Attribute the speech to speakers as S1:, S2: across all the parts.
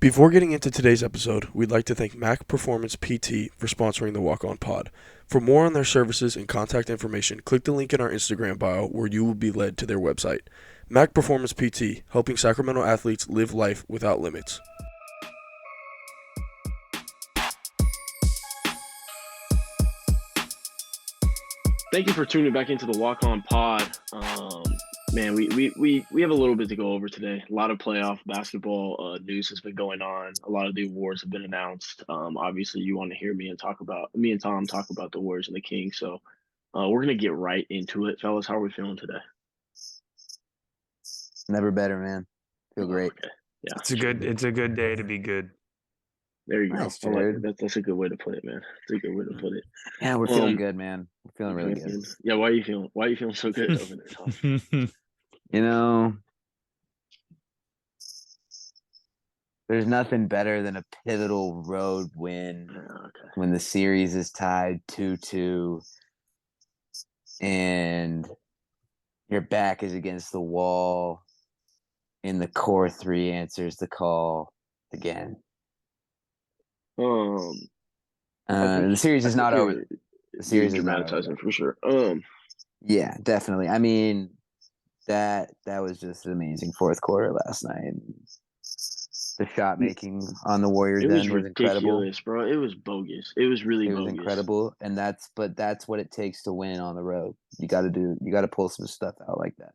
S1: Before getting into today's episode, we'd like to thank Mac Performance PT for sponsoring the Walk On Pod. For more on their services and contact information, click the link in our Instagram bio where you will be led to their website. Mac Performance PT, helping Sacramento athletes live life without limits.
S2: Thank you for tuning back into the Walk On Pod. Man, we have a little bit to go over today. A lot of playoff basketball news has been going on. A lot of the awards have been announced. Obviously, you want to hear me and Tom talk about the Warriors and the Kings. So we're gonna get right into it, fellas. How are we feeling today?
S3: Never better, man. Feel great.
S2: Okay. Yeah,
S4: It's a good day to be good.
S2: There you
S3: Nice,
S2: go. I like
S3: Jared.
S2: it. That's a good way to put it, man. That's a good way to put it.
S3: Yeah, we're feeling good, man. We're feeling really good.
S2: Yeah, why are you feeling so good over there, Tom?
S3: You know, there's nothing better than a pivotal road win when the series is tied 2-2 and your back is against the wall and the core three answers the call again. The series is not over. The series is not over.
S2: For sure.
S3: Yeah, definitely. I mean, that was just an amazing fourth quarter last night. The shot making on the Warriors then was incredible,
S2: bro. It was bogus. It was really bogus.
S3: It was incredible, and that's what it takes to win on the road. You got to pull some stuff out like that.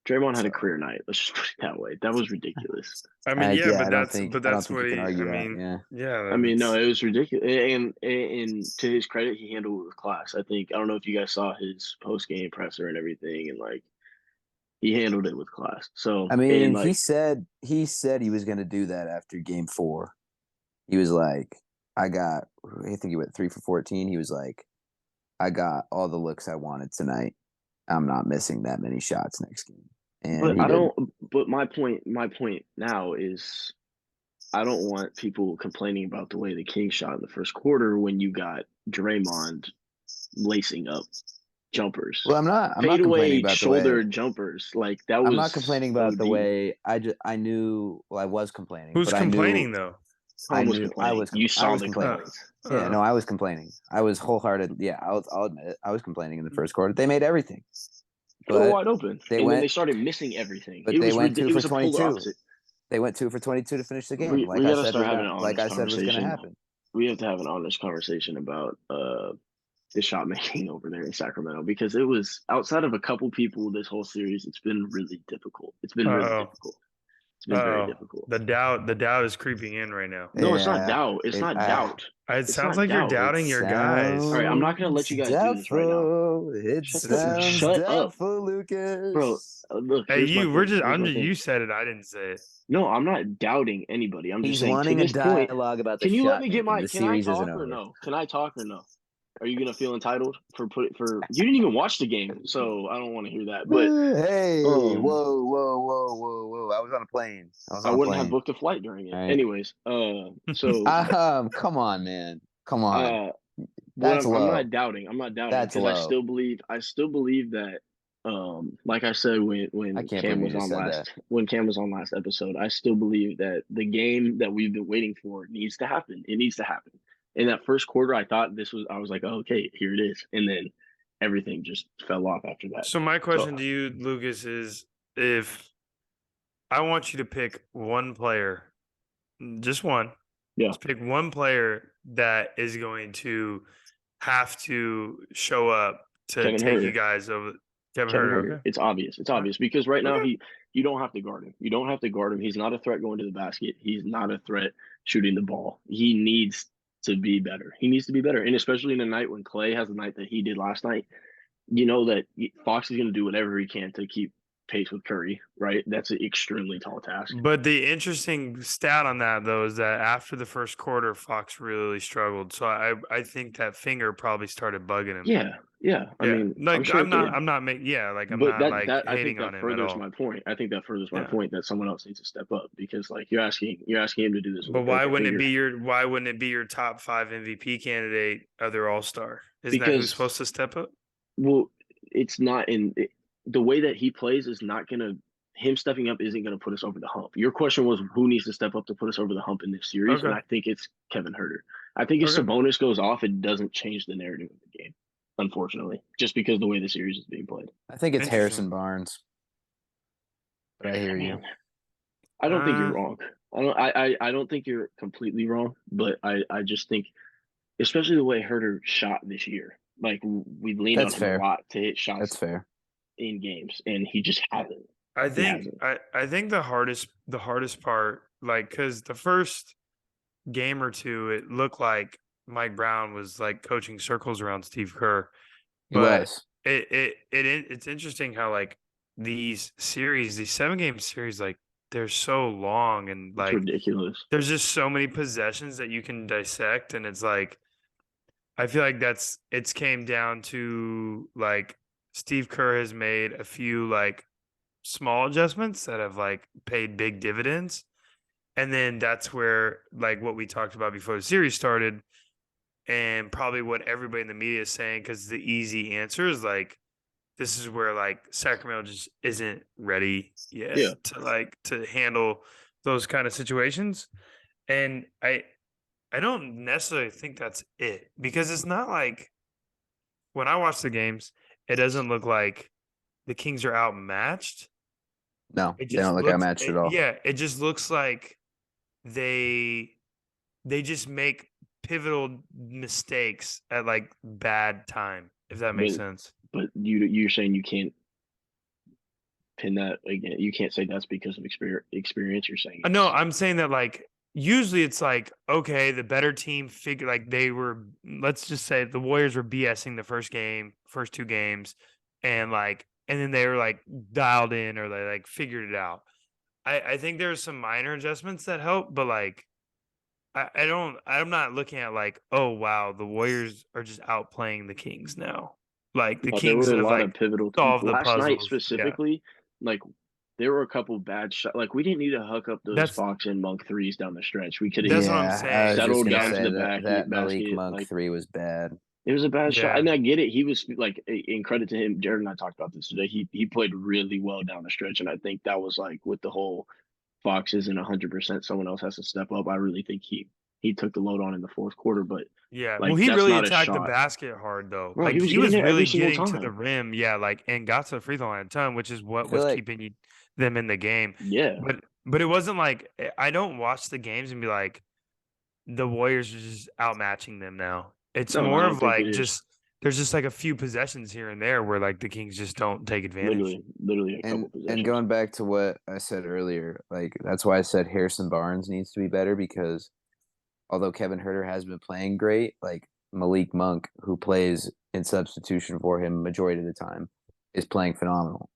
S2: Draymond had a career night. Let's just put it that way. That was ridiculous.
S4: I mean, that's what
S3: he.
S2: I mean, no, it was ridiculous. And to his credit, he handled it with class. I don't know if you guys saw his post game presser and everything, and like he handled it with class. So
S3: I mean, he said he was going to do that after Game 4. He was like, I think he went 3 for 14. He was like, I got all the looks I wanted tonight. I'm not missing that many shots next game. And
S2: But my point now is, I don't want people complaining about the way the Kings shot in the first quarter when you got Draymond lacing up jumpers.
S3: Well, I'm not complaining about
S2: shoulder jumpers. Like that was.
S3: I'm not complaining about the way. I knew. Well, I was complaining.
S4: Who's complaining though?
S2: I was. You saw the complaints.
S3: Yeah, no, I was complaining. I was wholehearted. Yeah, I'll admit it. I was complaining in the first quarter. They made everything.
S2: They were wide open. Then they started missing everything.
S3: But they went 2 for 22. They went 2 for 22 to finish the game. Like I said was going to happen.
S2: We have to have an honest conversation about the shot making over there in Sacramento, because it was, outside of a couple people this whole series, it's been really difficult. It's been really difficult. It's been very difficult.
S4: The doubt is creeping in right now.
S2: No, it's not doubt. It's not doubt.
S4: It sounds like you're doubting your guys.
S2: All right, I'm not gonna let you guys do this right now. Shut up,
S3: Lucas.
S2: Bro, look.
S4: Hey, you said it. I didn't say it.
S2: No, I'm not doubting anybody. I'm just saying.
S3: Wanting a dialogue about the.
S2: Can you let me get my?
S3: Can I
S2: talk or no? Can I talk or no? Are you gonna feel entitled for you didn't even watch the game, so I don't want to hear that. But
S3: hey, whoa! I was on a plane.
S2: I wouldn't have booked a flight during it. Right. Anyways, so
S3: come on, man, come on.
S2: I'm not doubting.
S3: That's
S2: because I still believe that. Like I said when Cam was on last episode, I still believe that the game that we've been waiting for needs to happen. It needs to happen. In that first quarter, I was like, oh, okay, here it is. And then everything just fell off after that.
S4: So my question to you, Lucas, is if I want you to pick one player, just one.
S2: Yeah.
S4: Just pick one player that is going to have to show up to
S2: Kevin
S4: take
S2: Huerter.
S4: You guys over.
S2: Kevin Huerter. Okay. It's obvious. Because right now you don't have to guard him. You don't have to guard him. He's not a threat going to the basket. He's not a threat shooting the ball. He needs to be better. And especially in a night when Clay has the night that he did last night, you know that Fox is going to do whatever he can to keep pace with Curry, right? That's an extremely tall task.
S4: But the interesting stat on that, though, is that after the first quarter, Fox really struggled. So I think that finger probably started bugging him.
S2: Yeah. I mean,
S4: like I'm not hating on him at all.
S2: My point. I think that furthers my point that someone else needs to step up, because like you're asking him to do this.
S4: But why wouldn't it be your top 5 MVP candidate, other All-Star? Isn't that who's supposed to step up?
S2: Well, it's not the way that he plays is not going to him stepping up isn't going to put us over the hump. Your question was who needs to step up to put us over the hump in this series, and
S4: Okay.
S2: I think it's Kevin Huerter. I think if
S4: Okay.
S2: Sabonis goes off, it doesn't change the narrative of the game, unfortunately, just because the way the series is being played.
S3: I think it's
S4: Interesting.
S3: Harrison Barnes. But I hear you.
S2: Man, I don't think you're
S4: Uh,
S2: wrong. I don't think you're completely wrong, but I just think, especially the way Herter shot this year, like we leaned
S3: That's
S2: on him
S3: fair.
S2: a lot to hit
S3: That's
S2: shots
S3: fair.
S2: in games, and he just hasn't.
S4: I
S2: He
S4: think
S2: hasn't.
S4: I think the hardest part, like, because the first game or two, it looked like Mike Brown was like coaching circles around Steve Kerr.
S3: He
S4: But
S3: was.
S4: it's interesting how like these 7-game series, like they're so long and
S2: It's
S4: like
S2: ridiculous.
S4: there's just so many possessions that you can dissect, and it's like I feel like it's came down to like Steve Kerr has made a few like small adjustments that have like paid big dividends. And then that's where like what we talked about before the series started, and probably what everybody in the media is saying, because the easy answer is like this is where like Sacramento just isn't ready yet
S2: Yeah.
S4: to handle those kind of situations. And I don't necessarily think that's it, because it's not like when I watch the games, it doesn't look like the Kings are outmatched.
S3: No,
S4: It
S3: they
S4: just
S3: don't look
S4: looks,
S3: outmatched at all.
S4: yeah, it just looks like they just make pivotal mistakes at like bad time, if that makes sense.
S2: But you're saying you can't pin that again. You can't say that's because of experience. You're saying
S4: No,
S2: it's-
S4: I'm saying that like usually it's like, okay, the better team figure, like they were, let's just say the Warriors were BSing the first 2 games, and then they were like dialed in, or they like figured it out. I think there's some minor adjustments that help, but like I'm not looking at like, oh wow, the Warriors are just outplaying the Kings now. Like the
S2: But there
S4: Kings
S2: were a
S4: have
S2: lot of
S4: like
S2: pivotal
S4: solved the
S2: last night
S4: puzzles. Yeah.
S2: specifically. Like there were a couple bad shots. Like we didn't need to hook up those
S4: That's
S2: Fox and Monk threes down the stretch. We could have
S4: That's what I'm
S3: Yeah, I
S4: saying.
S3: was just
S2: settled
S3: gonna
S2: down
S3: say
S2: to the
S3: that Malik
S2: basket.
S3: Monk
S2: Like
S3: 3 was bad.
S2: it was a bad shot.
S4: Yeah.
S2: And I get it. He was like, in credit to him, Jared and I talked about this today. He played really well down the stretch, and I think that was like with the whole Fox isn't 100%. Someone else has to step up. I really think he took the load on in the fourth quarter, but
S4: Yeah.
S2: like
S4: Well, he
S2: that's
S4: really
S2: not a
S4: attacked the
S2: shot.
S4: basket hard though.
S2: Bro,
S4: Like
S2: he was
S4: he
S2: getting
S4: was
S2: there every
S4: really
S2: single
S4: getting to the
S2: time.
S4: rim. Yeah, like, and got to the free throw line a ton, which is what
S3: feel
S4: was
S3: like-
S4: keeping them in the game.
S2: Yeah.
S4: But it wasn't like, I don't watch the games and be like, the Warriors are just outmatching them now. It's
S2: No, I
S4: more
S2: don't
S4: of
S2: think
S4: like
S2: it is.
S4: just there's just like a few possessions here and there where like the Kings just don't take advantage.
S2: Literally a couple
S3: And
S2: possessions.
S3: going back to what I said earlier, like that's why I said Harrison Barnes needs to be better, because although Kevin Huerter has been playing great, like Malik Monk, who plays in substitution for him majority of the time, is playing phenomenal.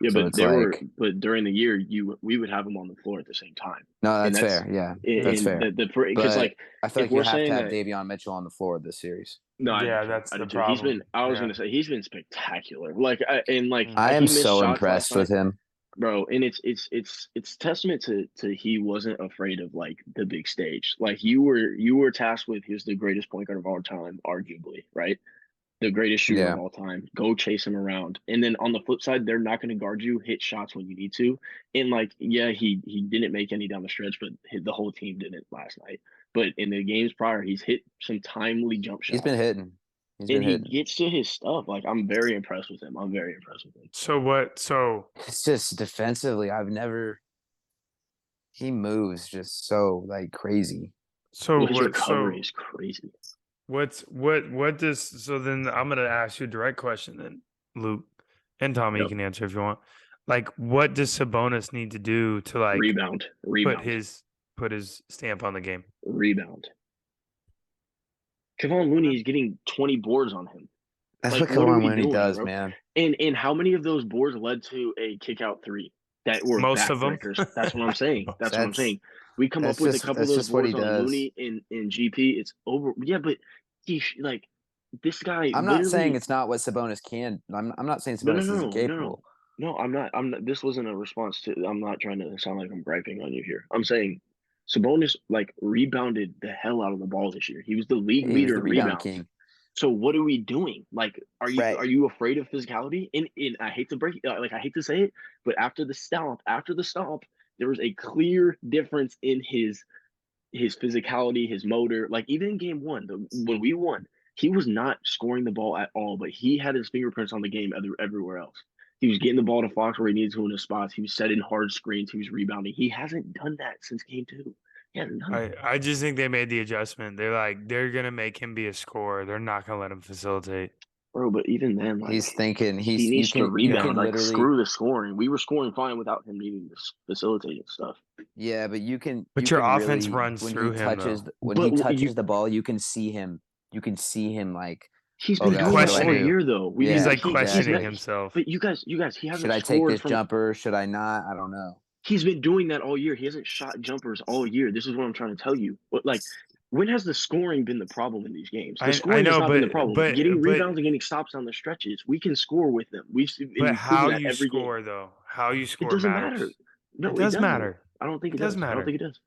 S2: Yeah,
S3: So
S2: but
S3: it's
S2: there were
S3: like-
S2: but during the year we would have them on the floor at the same time.
S3: No,
S2: And
S3: that's fair. Yeah, that's fair.
S2: Because
S3: But
S2: like
S3: I feel
S2: if
S3: like you
S2: we're
S3: have to
S2: saying
S3: have
S2: that-
S3: Davion Mitchell on the floor this series.
S2: no, I do
S4: Yeah,
S2: too.
S4: that's
S2: I do
S4: the
S2: too. He's been.
S4: problem.
S2: I was
S4: Yeah.
S2: gonna say he's been spectacular. Like
S3: I
S2: he
S3: am
S2: missed
S3: so
S2: shots
S3: impressed
S2: last
S3: with
S2: night,
S3: him.
S2: bro. And it's testament to he wasn't afraid of like the big stage. Like you were tasked with, he's the greatest point guard of all time, arguably, right? The greatest shooter
S3: Yeah.
S2: of all time. Go chase him around. And then on the flip side, they're not going to guard you. Hit shots when you need to. And like, yeah, he didn't make any down the stretch, but the whole team didn't last night. But in the games prior, he's hit some timely jump shots.
S3: He's been hitting.
S2: And he gets to his stuff. Like I'm very impressed with him.
S4: So
S3: It's just defensively, he moves just so like crazy.
S4: so
S2: His
S4: what
S2: recovery
S4: so
S2: is crazy.
S4: what does, so then I'm gonna ask you a direct question then, Luke and Tommy, you
S2: Yep.
S4: can answer if you want. Like, what does Sabonis need to do to like
S2: Rebound.
S4: put his stamp on the game?
S2: Rebound. Kevon Looney is getting 20 boards on him.
S3: That's
S2: Like,
S3: what
S2: what are
S3: Kevon
S2: we
S3: Looney
S2: doing,
S3: does,
S2: bro?
S3: man.
S2: And how many of those boards led to a kick out three that were
S4: Most of 'em.
S2: backbreakers? That's what I'm saying. That's what I'm
S3: That's-
S2: saying. We come up
S3: that's
S2: with
S3: just-
S2: a couple of
S3: that's
S2: those
S3: just what he
S2: boards on
S3: does.
S2: Looney in GP. It's over. Yeah, but like this guy.
S3: I'm not saying
S2: literally-
S3: it's not what Sabonis can. I'm not saying
S2: No,
S3: Sabonis
S2: no,
S3: isn't
S2: no,
S3: capable.
S2: No, I'm not. This wasn't a response to. I'm not trying to sound like I'm griping on you here. I'm saying Sabonis like rebounded the hell out of the ball this year. He was the league
S3: He was
S2: leader
S3: the
S2: in
S3: rebound
S2: rebounds.
S3: king.
S2: So what are we doing? Like, are
S3: Right.
S2: you afraid of physicality? And I hate to I hate to say it, but after the stomp, there was a clear difference in his physicality, his motor. Like even in game one, when we won, he was not scoring the ball at all, but he had his fingerprints on the game everywhere else. He was getting the ball to Fox where he needed to in his spots. He was setting hard screens. He was rebounding. He hasn't done that since game two. He hasn't done it.
S4: I just think they made the adjustment. They're gonna make him be a scorer. They're not gonna let him facilitate.
S2: Bro, but even then, like
S3: He's thinking
S2: he
S3: you
S2: needs to
S3: can
S2: rebound. Like
S3: literally
S2: screw the scoring. We were scoring fine without him needing to facilitate and stuff.
S3: yeah, but you can
S4: But
S3: you
S4: your
S3: can
S4: offense
S3: really,
S4: runs
S3: when
S4: through
S3: he
S4: him,
S3: touches
S4: though.
S3: when
S2: But
S3: he
S2: you-
S3: touches the ball, you can see him like
S2: He's
S3: Oh,
S2: been
S3: God,
S2: doing
S3: what
S2: that
S3: do I
S2: all
S3: do?
S2: year though.
S3: Yeah,
S4: He's like
S2: He's
S4: questioning
S2: not-
S4: himself.
S2: But you guys, he hasn't
S3: should I take
S2: scored
S3: this
S2: from.
S3: jumper? Should I not? I don't know.
S2: He's been doing that all year. He hasn't shot jumpers all year. This is what I'm trying to tell you. But like, when has the scoring been the problem in these games? The
S4: I
S2: scoring
S4: know,
S2: has not been the
S4: but-
S2: problem.
S4: but-
S2: Getting
S4: but-
S2: rebounds and getting stops on the stretches, we can score with them. We've
S4: But how
S2: proven that
S4: you
S2: every
S4: score,
S2: game.
S4: though, how you
S2: It
S4: score
S2: doesn't
S4: matters.
S2: matter. No,
S4: It does
S2: doesn't.
S4: matter.
S2: I don't think
S4: It
S2: it
S4: does
S2: does. I
S4: matter.
S2: don't think it does.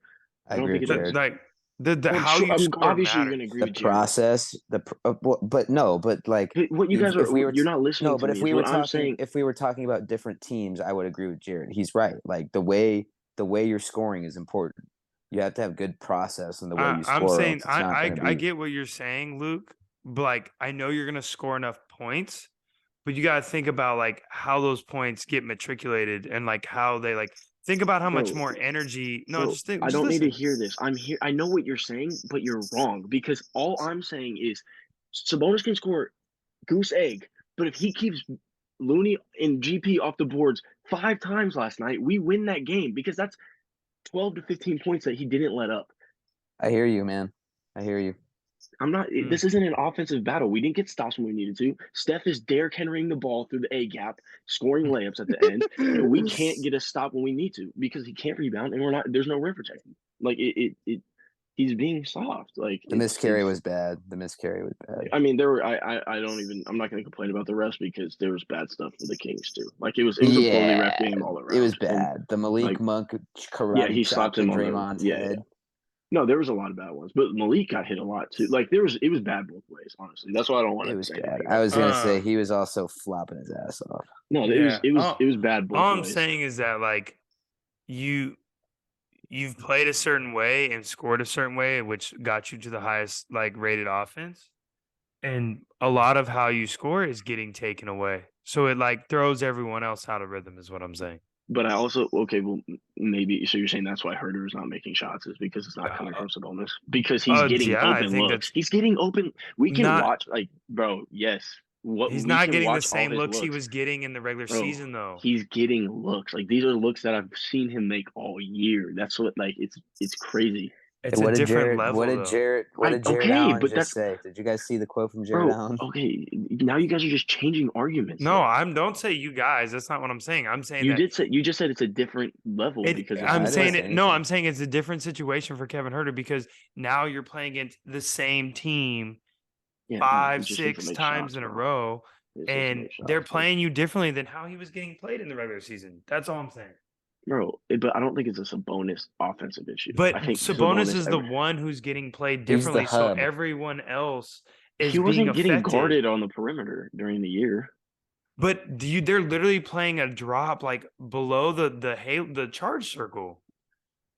S3: I
S2: don't
S3: agree
S2: think
S3: with
S2: it
S3: Jared.
S2: does.
S4: Like the
S2: Well,
S4: how you score
S2: obviously you're
S4: matters.
S2: gonna agree
S3: The
S2: with Jared.
S3: process, but no, but like
S2: What you guys are,
S3: if we were
S2: you're not listening
S3: no,
S2: to
S3: but
S2: me.
S3: if we
S2: is
S3: were
S2: what I'm
S3: talking,
S2: saying.
S3: if we were talking about different teams, I would agree with Jared. He's right. Like the way you're scoring is important. You have to have good process in the way you score.
S4: I'm
S3: or
S4: saying
S3: else it's not
S4: I
S3: gonna be-
S4: get what you're saying, Luke. But like I know you're gonna score enough points, but you gotta think about like how those points get matriculated and like how they like think about how much
S2: Bro,
S4: more energy. No,
S2: Bro,
S4: just think.
S2: I
S4: Just
S2: don't need
S4: listen.
S2: to hear this. I'm here. I know what you're saying, but you're wrong because all I'm saying is Sabonis can score goose egg, but if he keeps Looney and GP off the boards 5 times last night, we win that game because that's 12 to 15 points that he didn't let up.
S3: I hear you, man. I hear you.
S2: I'm not. This isn't an offensive battle. We didn't get stops when we needed to. Steph is Derrick Henrying the ball through the A gap, scoring layups at the end. And we can't get a stop when we need to because he can't rebound, and we're not. There's no rim protecting. Like he's being soft. Like
S3: The miscarry was bad. The miscarry was bad.
S2: I mean, there were. I don't even. I'm not going to complain about the rest because there was bad stuff for the Kings too. Like it was a poorly ref game all around.
S3: It was
S2: And,
S3: bad. The Malik
S2: like,
S3: Monk karate
S2: yeah, he
S3: chop
S2: slapped
S3: to
S2: him on the
S3: Draymond's
S2: yeah.
S3: head.
S2: No, there was a lot of bad ones, but Malik got hit a lot too. Like it was bad both ways. Honestly, that's why I don't want
S3: It
S2: to
S3: was
S2: say
S3: bad.
S2: anything.
S3: I was gonna say
S4: Um,
S3: he was also flopping his ass off.
S2: No,
S4: Yeah.
S2: it was bad both
S4: All I'm
S2: ways.
S4: saying is that like you've played a certain way and scored a certain way, which got you to the highest like rated offense. And a lot of how you score is getting taken away. So it like throws everyone else out of rhythm is what I'm saying.
S2: But I also maybe so you're saying that's why Herter is not making shots is because it's not coming from Sabonis because he's getting
S4: yeah, I
S2: open
S4: think
S2: looks.
S4: that's-
S2: He's getting open. We can
S4: Not-
S2: watch like bro. Yes,
S4: He's
S2: we
S4: not
S2: can
S4: getting the
S2: watch all
S4: same
S2: his
S4: looks he was getting in the regular
S2: Bro,
S4: season though.
S2: He's getting looks like these are looks that I've seen him make all year. That's what like it's crazy.
S4: It's
S3: what
S4: a
S3: did
S4: different
S3: Jared?
S4: level.
S3: What did
S4: though.
S3: Jared? What did Jared
S2: okay,
S3: Allen
S2: but
S3: just say? Did you guys see the quote from Jared
S2: Bro,
S3: Allen?
S2: okay, now you guys are just changing arguments.
S4: No,
S2: though.
S4: don't say you guys. That's not what I'm saying. I'm saying
S2: You
S4: that
S2: just said it's a different level because of
S4: I'm
S3: I didn't
S4: saying
S3: say
S4: it. No,
S3: anything.
S4: I'm saying it's a different situation for Kevin Herter because now you're playing against the same team
S2: Yeah, no,
S4: 5,
S2: he just needs to
S4: 6
S2: make
S4: times
S2: shots,
S4: in a
S2: bro.
S4: row,
S2: He just needs to
S4: and
S2: make shots,
S4: they're
S2: like-
S4: playing you differently than how he was getting played in the regular season. That's all I'm saying.
S2: Bro, but I don't think it's a Sabonis offensive issue.
S4: But
S2: I think
S4: Sabonis is the one who's getting played
S3: He's the
S4: differently, so
S3: hub.
S4: everyone else is
S2: he
S4: being
S2: wasn't getting
S4: affected.
S2: guarded on the perimeter during the year.
S4: But they're literally playing a drop like below the charge circle.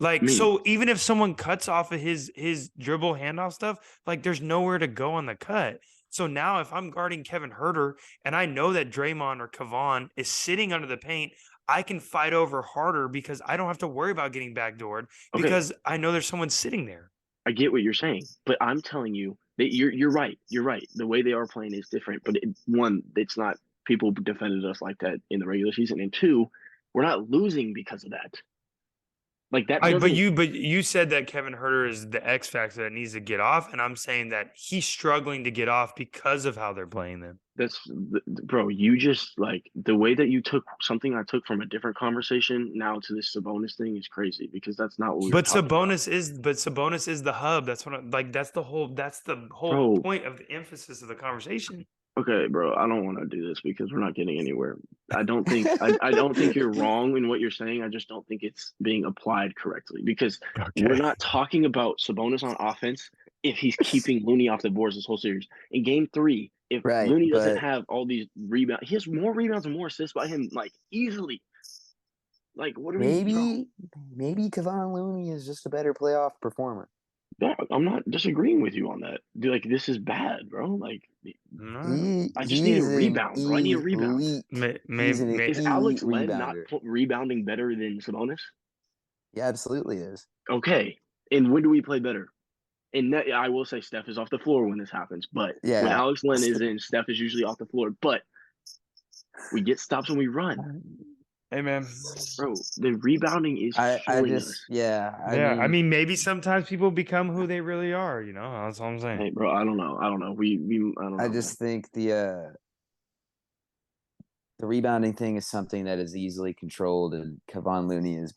S4: Like
S2: I mean-
S4: so even if someone cuts off of his dribble handoff stuff, like there's nowhere to go on the cut. So now if I'm guarding Kevin Herter and I know that Draymond or Kevon is sitting under the paint, I can fight over harder because I don't have to worry about getting backdoored
S2: Okay.
S4: because I know there's someone sitting there.
S2: I get what you're saying, but I'm telling you that you're right. You're right. The way they are playing is different. But one, it's not people defended us like that in the regular season, and two, we're not losing because of that. Like that.
S4: But
S2: doesn't-
S4: you said that Kevin Herter is the X factor that needs to get off, and I'm saying that he's struggling to get off because of how they're playing them.
S2: That's bro. You just like the way that you took something I took from a different conversation now to this Sabonis thing is crazy because that's not what we were
S4: But
S2: talking about.
S4: Sabonis is the hub. That's what that's the whole
S2: Bro.
S4: point of the emphasis of the conversation.
S2: Okay, bro, I don't want to do this because we're not getting anywhere. I don't think I don't think you're wrong in what you're saying. I just don't think it's being applied correctly because we're not talking about Sabonis on offense if he's keeping Looney off the boards this whole series. In game 3, if
S3: Right,
S2: Looney doesn't
S3: but
S2: have all these rebounds, he has more rebounds and more assists by him, like, easily. Like, what are we?
S3: maybe Kevon Looney is just a better playoff performer.
S2: I'm not disagreeing with you on that. Dude, like, this is bad, bro. Like, I just need a rebound, bro. I need a rebound.
S3: He's an
S2: Is
S3: elite
S2: Alex Len not
S3: rebounder.
S2: rebounding better than Sabonis?
S3: He absolutely is.
S2: Okay. And when do we play better? And I will say Steph is off the floor when this happens, but when
S3: Yeah.
S2: Alex Len is in, Steph is usually off the floor. But we get stops when we run.
S4: Hey, man.
S2: Bro, the rebounding is killing us.
S3: I
S4: mean, maybe sometimes people become who they really are. You know, that's all I'm saying.
S2: Hey, bro, I don't know. I don't know. I don't know.
S3: I just think the rebounding thing is something that is easily controlled, and Kevon Looney he's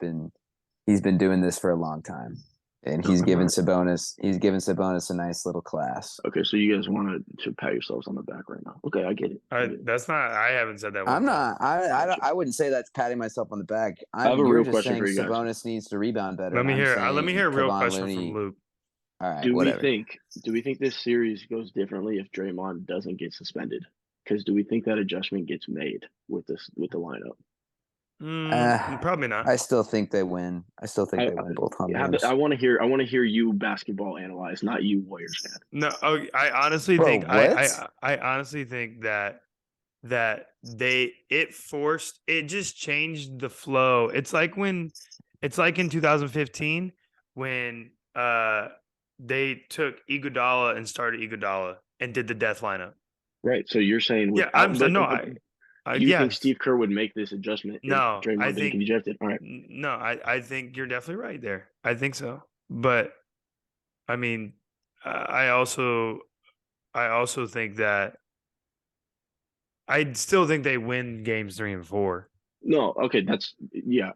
S3: been doing this for a long time, and he's given Sabonis a nice little class.
S2: Okay, so you guys want to pat yourselves on the back right now? Okay, I get it.
S4: That's not. I haven't said that.
S3: I'm not. I wouldn't say that's patting myself on the back.
S2: I have a real question
S3: saying
S2: for you guys.
S3: Sabonis needs to rebound better.
S4: Let me hear a real
S3: Kevon
S4: question
S3: Looney,
S4: from Luke.
S3: All right.
S2: Do
S3: whatever.
S2: we think this series goes differently if Draymond doesn't get suspended? Because do we think that adjustment gets made with the lineup?
S4: Probably not.
S3: I still think they win. They win both home games.
S2: I want to hear you basketball analyze, not you Warriors fan.
S4: No, I honestly think I honestly think that it just changed the flow. It's like in 2015 when they took Iguodala and started Iguodala and did the death lineup.
S2: Right. So you're saying do you think Steve Kerr would make this adjustment?
S4: No,
S2: I think he ejected. All right.
S4: No, I think you're definitely right there. I think so. But I mean, I also think that I still think they win games 3 and 4.
S2: No, okay, that's why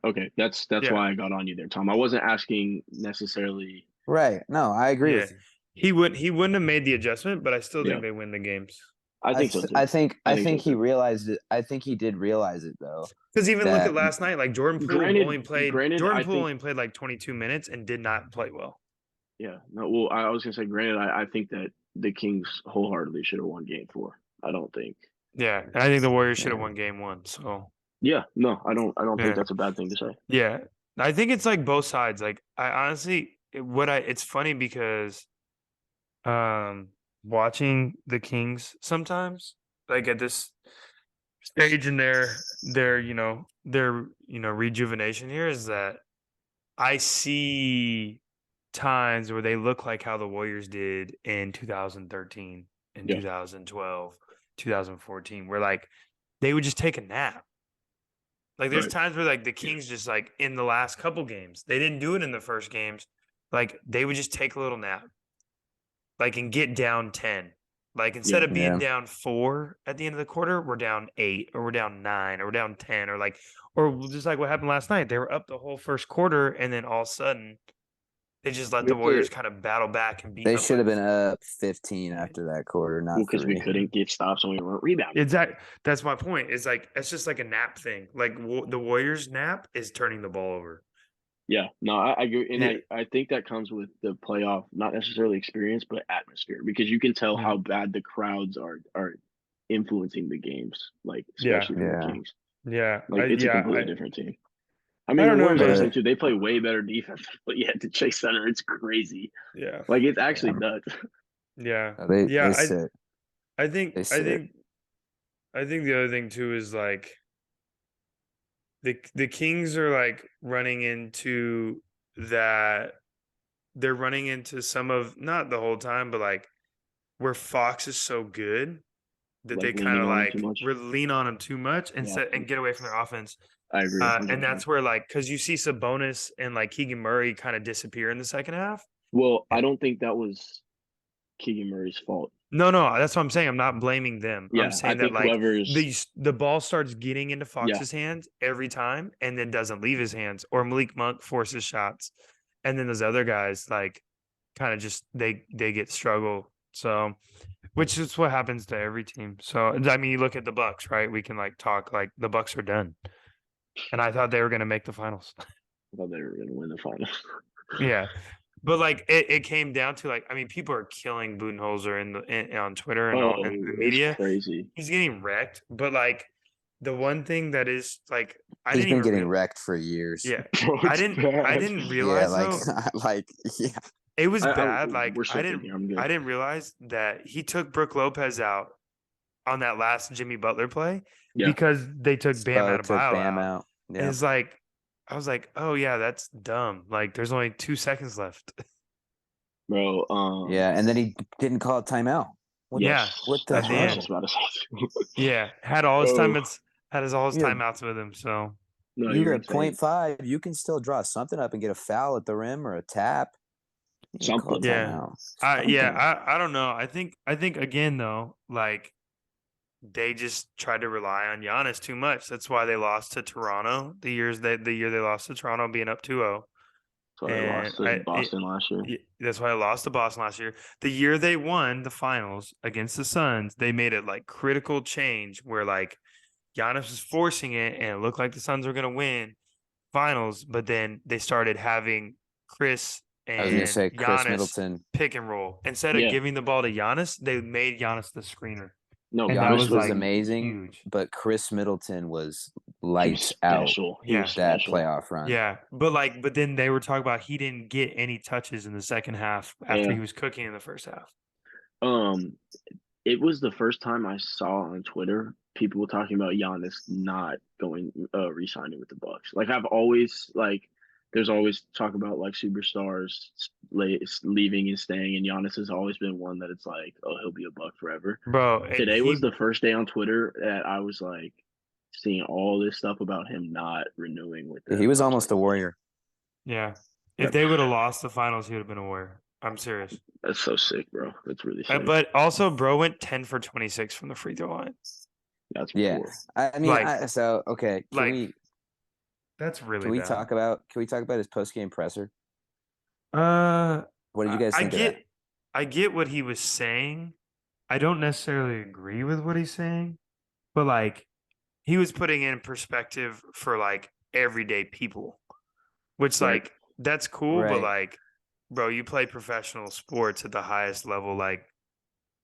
S2: I got on you there, Tom. I wasn't asking necessarily.
S3: Right. No, I agree with you.
S4: He wouldn't have made the adjustment, but I still think they win the games.
S2: I think so too.
S3: I think he realized it. I think he did realize it though.
S4: Because even look at last night, like Jordan Poole only played like 22 minutes and did not play well.
S2: Yeah. No. Well, I was gonna say, granted, I think that the Kings wholeheartedly should have won Game 4. I don't think.
S4: Yeah, and I think the Warriors should have won Game 1. So.
S2: Yeah. No, I don't think that's a bad thing to say.
S4: Yeah, I think it's like both sides. Like I honestly, it's funny because, watching the Kings sometimes, like at this stage in their rejuvenation here, is that I see times where they look like how the Warriors did in 2013 and 2012, 2014, where like they would just take a nap. Like there's times where like the Kings just like in the last couple games, they didn't do it in the first games. Like they would just take a little nap. Like and get down 10. Like instead of being down 4 at the end of the quarter, we're down 8 or we're down 9 or we're down 10 or just like what happened last night. They were up the whole first quarter and then all of a sudden they just let the Warriors kind of battle back and beat them.
S3: They should have been up 15 after that quarter, not
S2: because we couldn't get stops when we weren't rebounding.
S4: Exactly. That's my point. It's like it's just like a nap thing. Like the Warriors' nap is turning the ball over.
S2: Yeah, no, I agree, and I think that comes with the playoff, not necessarily experience, but atmosphere, because you can tell how bad the crowds are influencing the games, like especially for the Kings.
S4: Yeah,
S2: like it's a completely different team. I mean, the Warriors too. They play way better defense, but to Chase Center, it's crazy.
S4: Yeah,
S2: like it's actually nuts.
S4: Yeah, I think the other thing too is like. The Kings are like running into that. They're running into some of, not the whole time, but like where Fox is so good that
S2: like
S4: they kind of like lean on him too much and and get away from their offense.
S2: I agree.
S4: And that's where like, because you see Sabonis and like Keegan Murray kind of disappear in the second half.
S2: Well, I don't think that was Keegan Murray's fault.
S4: No, that's what I'm saying. I'm not blaming them.
S2: Yeah,
S4: I'm saying that like the ball starts getting into Fox's hands every time and then doesn't leave his hands, or Malik Monk forces shots. And then those other guys like kind of just they get struggle. So which is what happens to every team. So I mean you look at the Bucks, right? We can like talk like the Bucks are done. And I thought they were gonna make the finals.
S2: I thought they were gonna win the finals.
S4: Yeah. But like it came down to like I mean people are killing Budenholzer on Twitter and all in the
S2: Oh, it's
S4: media.
S2: crazy.
S4: He's getting wrecked. But like the one thing that is like I
S3: He's
S4: didn't
S3: been
S4: even
S3: getting wrecked for years.
S4: yeah.
S2: Bro,
S4: I
S2: it's
S4: didn't
S2: bad.
S3: Yeah,
S4: realize
S3: like,
S4: though
S3: like, yeah.
S4: it was bad.
S2: We're
S4: Like
S2: shifting here. I'm good.
S4: I didn't realize that he took Brooke Lopez out on that last Jimmy Butler play
S2: Yeah.
S4: because they took Bam
S3: Took
S4: Adebayo
S3: Bam
S4: out.
S3: out.
S4: And
S3: Yeah.
S4: it's like I was like, oh yeah, that's dumb. Like there's only 2 seconds left.
S2: Bro,
S3: Yeah, and then he didn't call a timeout. What,
S2: yes,
S3: what the
S2: that's what I was
S3: hell?
S2: just about to say.
S4: Yeah, had all his
S2: Bro.
S4: timeouts,
S3: Yeah.
S4: timeouts with him. So
S2: No,
S3: You
S2: you're
S3: at
S2: insane.
S3: 0.5, you can still draw something up and get a foul at the rim or a tap. You can call a
S2: Something.
S4: Yeah.
S3: timeout.
S4: yeah,
S3: Something.
S4: I don't know. I think again though, like they just tried to rely on Giannis too much. That's why they lost to Toronto the year they lost to Toronto being up 2-0.
S2: So I lost to Boston last year.
S4: That's why I lost to Boston last year. The year they won the finals against the Suns, they made it like critical change where like Giannis was forcing it and it looked like the Suns were going to win finals, but then they started having Chris
S3: I was going
S4: and
S3: to say Chris
S4: Giannis
S3: Middleton.
S4: pick and roll. Instead of
S2: Yeah.
S4: giving the ball to Giannis, they made Giannis the screener.
S2: No,
S4: And that
S3: Giannis
S4: was,
S3: was
S4: like,
S3: amazing,
S4: huge.
S3: but Chris Middleton was
S2: he was
S3: lights out
S2: special. He
S4: Yeah.
S2: was
S3: that
S2: special.
S3: playoff run.
S4: Yeah, but then they were talking about he didn't get any touches in the second half after
S2: Yeah.
S4: he was cooking in the first half.
S2: It was the first time I saw on Twitter people talking about Giannis not going re-signing with the Bucks. Like I've always like there's always talk about like superstars leaving and staying, and Giannis has always been one that it's like, oh, he'll be a Buck forever.
S4: Bro,
S2: Today was the first day on Twitter that I was like seeing all this stuff about him not renewing with them.
S3: He was almost a Warrior.
S4: Yeah. If they would have lost the finals, he would have been a Warrior. I'm serious.
S2: That's so sick, bro. That's really sick.
S4: But also, bro went 10 for 26 from the free throw line.
S2: That's
S3: Yeah.
S2: poor.
S3: I mean,
S4: Like-
S3: so okay. Can
S4: like,
S3: we
S4: That's really
S3: can we
S4: bad.
S3: talk about his post game presser?
S4: Uh,
S3: What did you guys think of that?
S4: I get what he was saying. I don't necessarily agree with what he's saying, but like he was putting in perspective for like everyday people, which
S2: Right.
S4: like that's cool, but
S3: Right.
S4: like, bro, you play professional sports at the highest level. Like,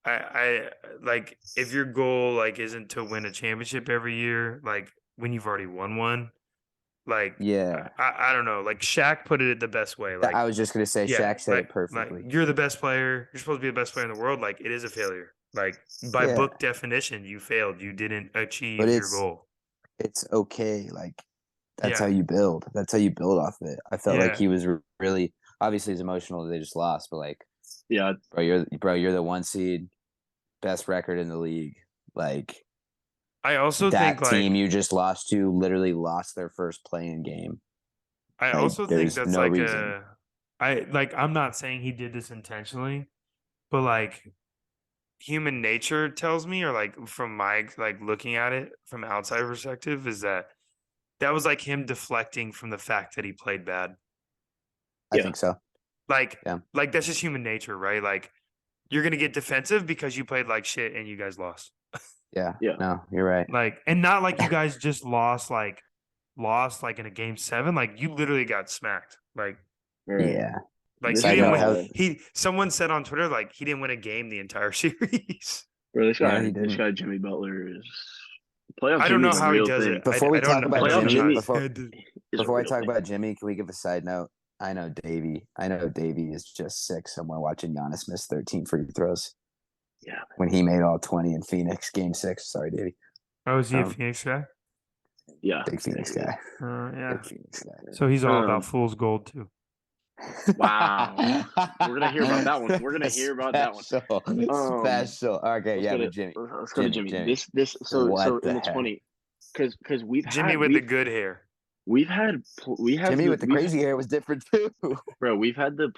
S4: I like if your goal like isn't to win a championship every year, like when you've already won one, like
S3: Yeah.
S4: I don't know. Like Shaq put it the best way. Like
S3: I was just gonna say Shaq said it perfectly.
S4: Like, you're the best player. You're supposed to be the best player in the world. Like it is a failure. Like by
S3: Yeah.
S4: book definition, you failed. You didn't achieve
S3: But
S4: your
S3: it's-
S4: goal.
S3: It's okay. Like that's
S4: Yeah.
S3: how you build. That's how you build off of it. I felt like
S4: Yeah.
S3: he was really obviously he's emotional that they just lost, but like,
S2: Yeah,
S3: bro, you're the 1 seed, best record in the league. Like
S4: I also
S3: that
S4: think
S3: team
S4: like
S3: you just lost to literally lost their first play-in game.
S4: I
S3: like,
S4: also think
S3: there's
S4: that's
S3: no
S4: like
S3: reason.
S4: I'm not saying he did this intentionally, but like human nature tells me, or like from my like looking at it from outside perspective, is that was like him deflecting from the fact that he played bad.
S3: I
S2: Yeah.
S3: think so.
S4: Like,
S3: Yeah.
S4: like that's just human nature, right? Like you're gonna get defensive because you played like shit and you guys lost.
S3: Yeah.
S2: Yeah.
S3: No, you're right.
S4: Like, and not like you guys just lost like in a game 7. Like you literally got smacked. Like
S2: right.
S3: Yeah.
S4: Like
S2: This
S4: he
S3: I
S4: didn't
S3: know
S4: win.
S3: how-
S4: Someone said on Twitter like he didn't win a game the entire series.
S2: Bro, this
S3: Yeah,
S2: guy,
S3: he
S2: this
S3: didn't.
S2: guy Jimmy Butler is playoff.
S4: I don't know
S2: Jimmy's a
S4: how he
S2: real
S4: does
S2: thing.
S4: it.
S3: Before we
S4: I don't
S3: talk
S4: know-
S3: about
S4: I don't know
S2: Jimmy-
S4: how he
S3: before-
S4: said it.
S2: Is a
S3: Before I
S2: real
S3: talk
S2: thing.
S3: about Jimmy, can we give a side note? I know Davey is just sick somewhere watching Giannis miss 13 free throws
S2: Yeah,
S3: when he made all 20 in Phoenix game 6. Sorry, Davey.
S4: Oh, is he a
S3: Um,
S4: Phoenix guy?
S2: yeah.
S3: Big Phoenix guy.
S4: Yeah.
S3: Big Phoenix guy.
S4: So he's all
S2: Um,
S4: about fool's gold too.
S2: Wow. We're gonna hear about that one. We're gonna hear about that one.
S3: Special. Okay,
S2: Let's
S3: yeah,
S2: go
S3: but
S2: to-
S3: Jimmy.
S2: Let's go to
S3: Jimmy,
S2: Jimmy.
S3: Jimmy.
S2: So
S3: What the
S2: and it's
S3: heck?
S2: funny because we've
S4: Jimmy
S2: had,
S4: with the good hair.
S2: we've had
S3: Jimmy with the crazy hair was different too.
S2: bro. We've had the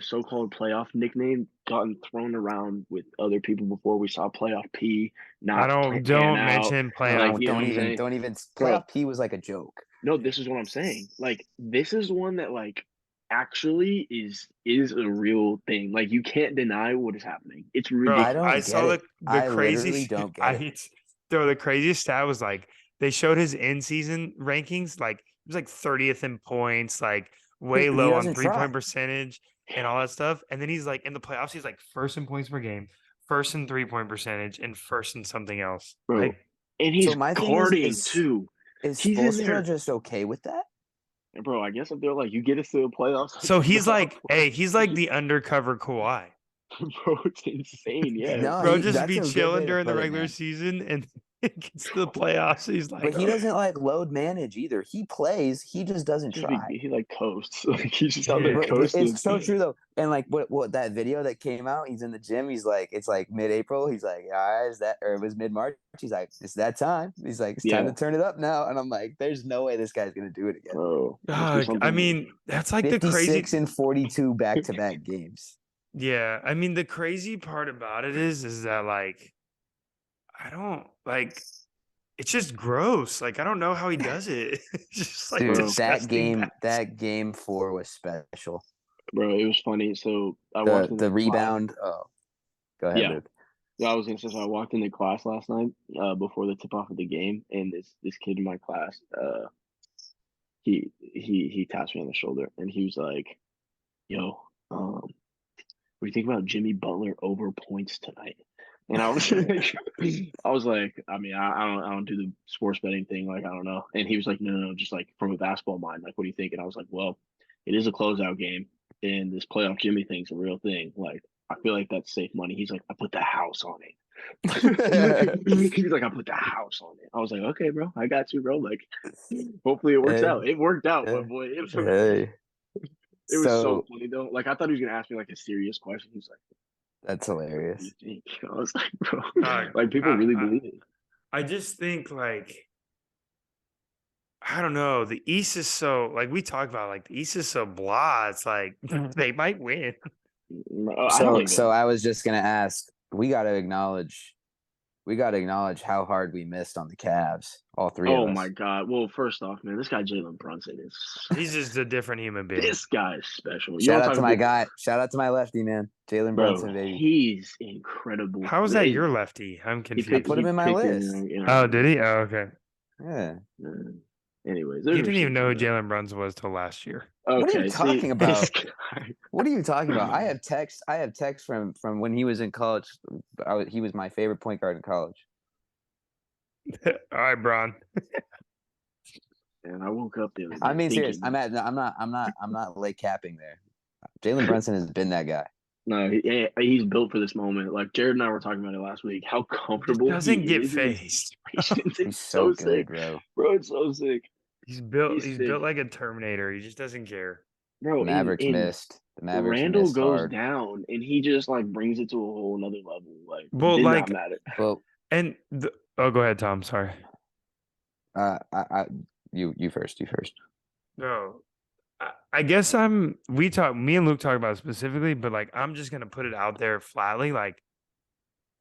S2: so-called playoff nickname gotten thrown around with other people before. We saw playoff P.
S4: I don't mention playoff.
S2: Like, you know what I'm saying?
S3: Don't even.
S2: Bro.
S3: Playoff P was like a joke.
S2: No, this is what I'm saying. Like, this is one that like actually is a real thing. Like, you can't deny what is happening. It's
S4: Bro,
S2: ridiculous.
S3: I don't
S4: I
S3: get
S4: saw
S3: it. I literally don't get it.
S4: Bro, the craziest stat was like they showed his in-season rankings. Like he was like 30th in points, like way
S3: he
S4: low on
S3: doesn't try.
S4: 3-point percentage and all that stuff. And then he's like in the playoffs, he's like first in points per game, first in 3-point percentage, and first in something else.
S2: Bro.
S4: Like,
S2: And he's
S3: So my thing
S2: guarding
S3: is
S2: too.
S3: is
S2: He's in
S3: Spoelstra
S2: there.
S3: just okay with that?
S2: And bro, I guess if they're like, you get us to the playoffs.
S4: so he's
S2: no.
S4: like, hey, he's like the undercover Kawhi.
S2: Bro, it's insane. Yeah.
S3: No,
S4: Bro,
S3: he-
S4: just
S3: that's
S4: be
S3: a good way
S4: chilling
S3: to
S4: during the
S3: put it,
S4: regular
S3: man.
S4: season and it gets to the playoffs. He's like,
S3: But he doesn't like load manage either. He plays, he just doesn't try.
S2: He like coasts. Like he's just out
S4: Yeah.
S2: there
S3: But
S2: coasting.
S3: it's so true though. And like what that video that came out, he's in the gym. He's like, it's like mid-April. He's like, all right, is that, or it was mid-March. He's like, it's that time. He's like, it's time
S2: Yeah.
S3: to turn it up now. And I'm like, there's no way this guy's gonna do it again.
S2: Bro. must be
S4: Dog, I
S2: something-
S4: mean, that's like the
S3: 56
S4: crazy.
S3: and 42 back-to-back games.
S4: Yeah, I mean, the crazy part about it is that like, I don't like. It's just gross. Like, I don't know how he does it. It's just like
S3: Dude,
S4: disgusting bad.
S3: that game 4 was special.
S2: Bro, it was funny. So I walked in
S3: The
S2: class-
S3: rebound. Oh, go ahead.
S2: Yeah.
S3: Luke.
S2: Yeah, I was gonna say. So I walked into class last night, before the tip off of the game, and this kid in my class, he tapped me on the shoulder, and he was like, "Yo, what do you think about Jimmy Butler over points tonight?" And I was like, I mean, I don't do the sports betting thing, like I don't know. And he was like, no, just like from a basketball mind, like what do you think? And I was like, well, it is a closeout game, and this playoff Jimmy thing's a real thing. Like I feel like that's safe money. He's like, I put the house on it. He's like, I put the house on it. I was like, okay, bro, I got you, bro. Like, hopefully it works
S3: Hey.
S2: out. It worked out,
S3: Hey.
S2: but boy, it was
S3: Hey,
S2: so funny though. Like I thought he was gonna ask me like a serious question. He's like,
S3: that's
S2: what do
S3: hilarious.
S2: you think? I was like, bro,
S4: Dog,
S2: like people really believe it.
S4: I just think like, I don't know. The East is so like we talk about. Like the East is so blah. It's like they might win.
S2: I don't think
S3: So I was just gonna ask. We got to acknowledge how hard we missed on the Cavs. All three of
S2: Oh
S3: us.
S2: my god. Well, first off, man, this guy Jalen Brunson is
S4: He's just a different human being.
S2: this guy is special.
S3: Shout
S2: wanna
S3: out to
S2: talk
S3: my
S2: about-
S3: guy. Shout out to my lefty man, Jalen
S2: bro.
S3: Brunson, baby.
S2: He's incredible.
S4: How is that
S2: They-
S4: your lefty? I'm
S2: he
S4: confused.
S2: picked-
S3: put him
S2: he
S3: in my
S2: picked
S3: list.
S4: Oh, did he? Oh, okay.
S3: Yeah.
S2: Anyways,
S4: You
S2: there's
S4: didn't even know who
S2: receipts
S4: Jalen Brunson was till last year.
S2: for that.
S3: What are you
S2: Okay, see,
S3: talking about?
S2: this guy-
S3: What are you talking about? I have text from when he was in college. He was my favorite point guard in college.
S4: All right, Bron.
S2: Man, I woke up the other day.
S3: I mean, serious.
S2: thinking-
S3: I'm not late capping there. Jalen Brunson has been that guy.
S2: No, he's built for this moment. Like Jared and I were talking about it last week. How comfortable
S4: Doesn't
S2: he
S4: get
S2: is in his
S4: phased.
S2: situations.
S3: He's
S2: It's
S3: so good,
S2: sick,
S3: bro.
S2: bro. It's so sick,
S4: He's built.
S2: He's
S4: He's
S2: sick.
S4: built like a Terminator. He just doesn't care.
S2: bro.
S3: The Mavericks
S2: and
S3: missed. The Mavericks
S2: Randall
S3: missed
S2: goes
S3: hard.
S2: down, and he just like brings it to a whole another level. Like,
S4: Well,
S2: did
S4: like-
S2: not matter.
S3: Well,
S4: And oh, go ahead, Tom. Sorry.
S3: you first. You first.
S4: No, I guess me and Luke talk about it specifically, but like I'm just gonna put it out there flatly, like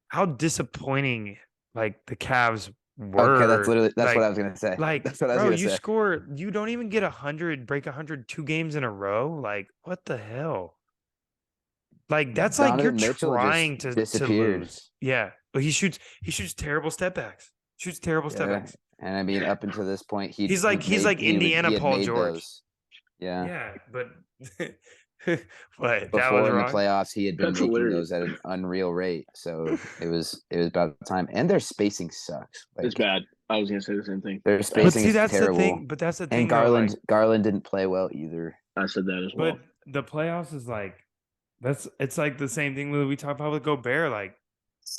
S4: how disappointing like the Cavs were.
S3: Okay, that's
S4: like,
S3: what I was gonna say.
S4: Like,
S3: that's what I was
S4: bro,
S3: gonna
S4: you
S3: say.
S4: you don't even get 100, break 100 2 games in a row. Like, what the hell? Like that's like you're
S3: Donovan Mitchell just
S4: trying to
S3: disappeared.
S4: lose. Yeah, but he shoots terrible step backs. Shoots terrible step
S3: Yeah.
S4: backs.
S3: And I mean, up until this point,
S4: He's like Indiana
S3: had
S4: Paul
S3: made
S4: George.
S3: those. Yeah.
S4: Yeah, but what that
S3: Before
S4: was
S3: in the
S4: wrong.
S3: playoffs, he had been
S2: That's
S3: making
S2: hilarious.
S3: those at an unreal rate. So it was about time. And their spacing sucks. Like,
S2: It's bad. I was gonna say the same thing.
S3: their
S4: But
S3: spacing
S4: see,
S3: is
S4: that's
S3: terrible.
S4: the thing. But that's the thing.
S3: And
S4: though, like,
S3: Garland didn't play well either.
S2: I said that as well.
S4: but the playoffs is like it's like the same thing we talk about with Gobert. Like,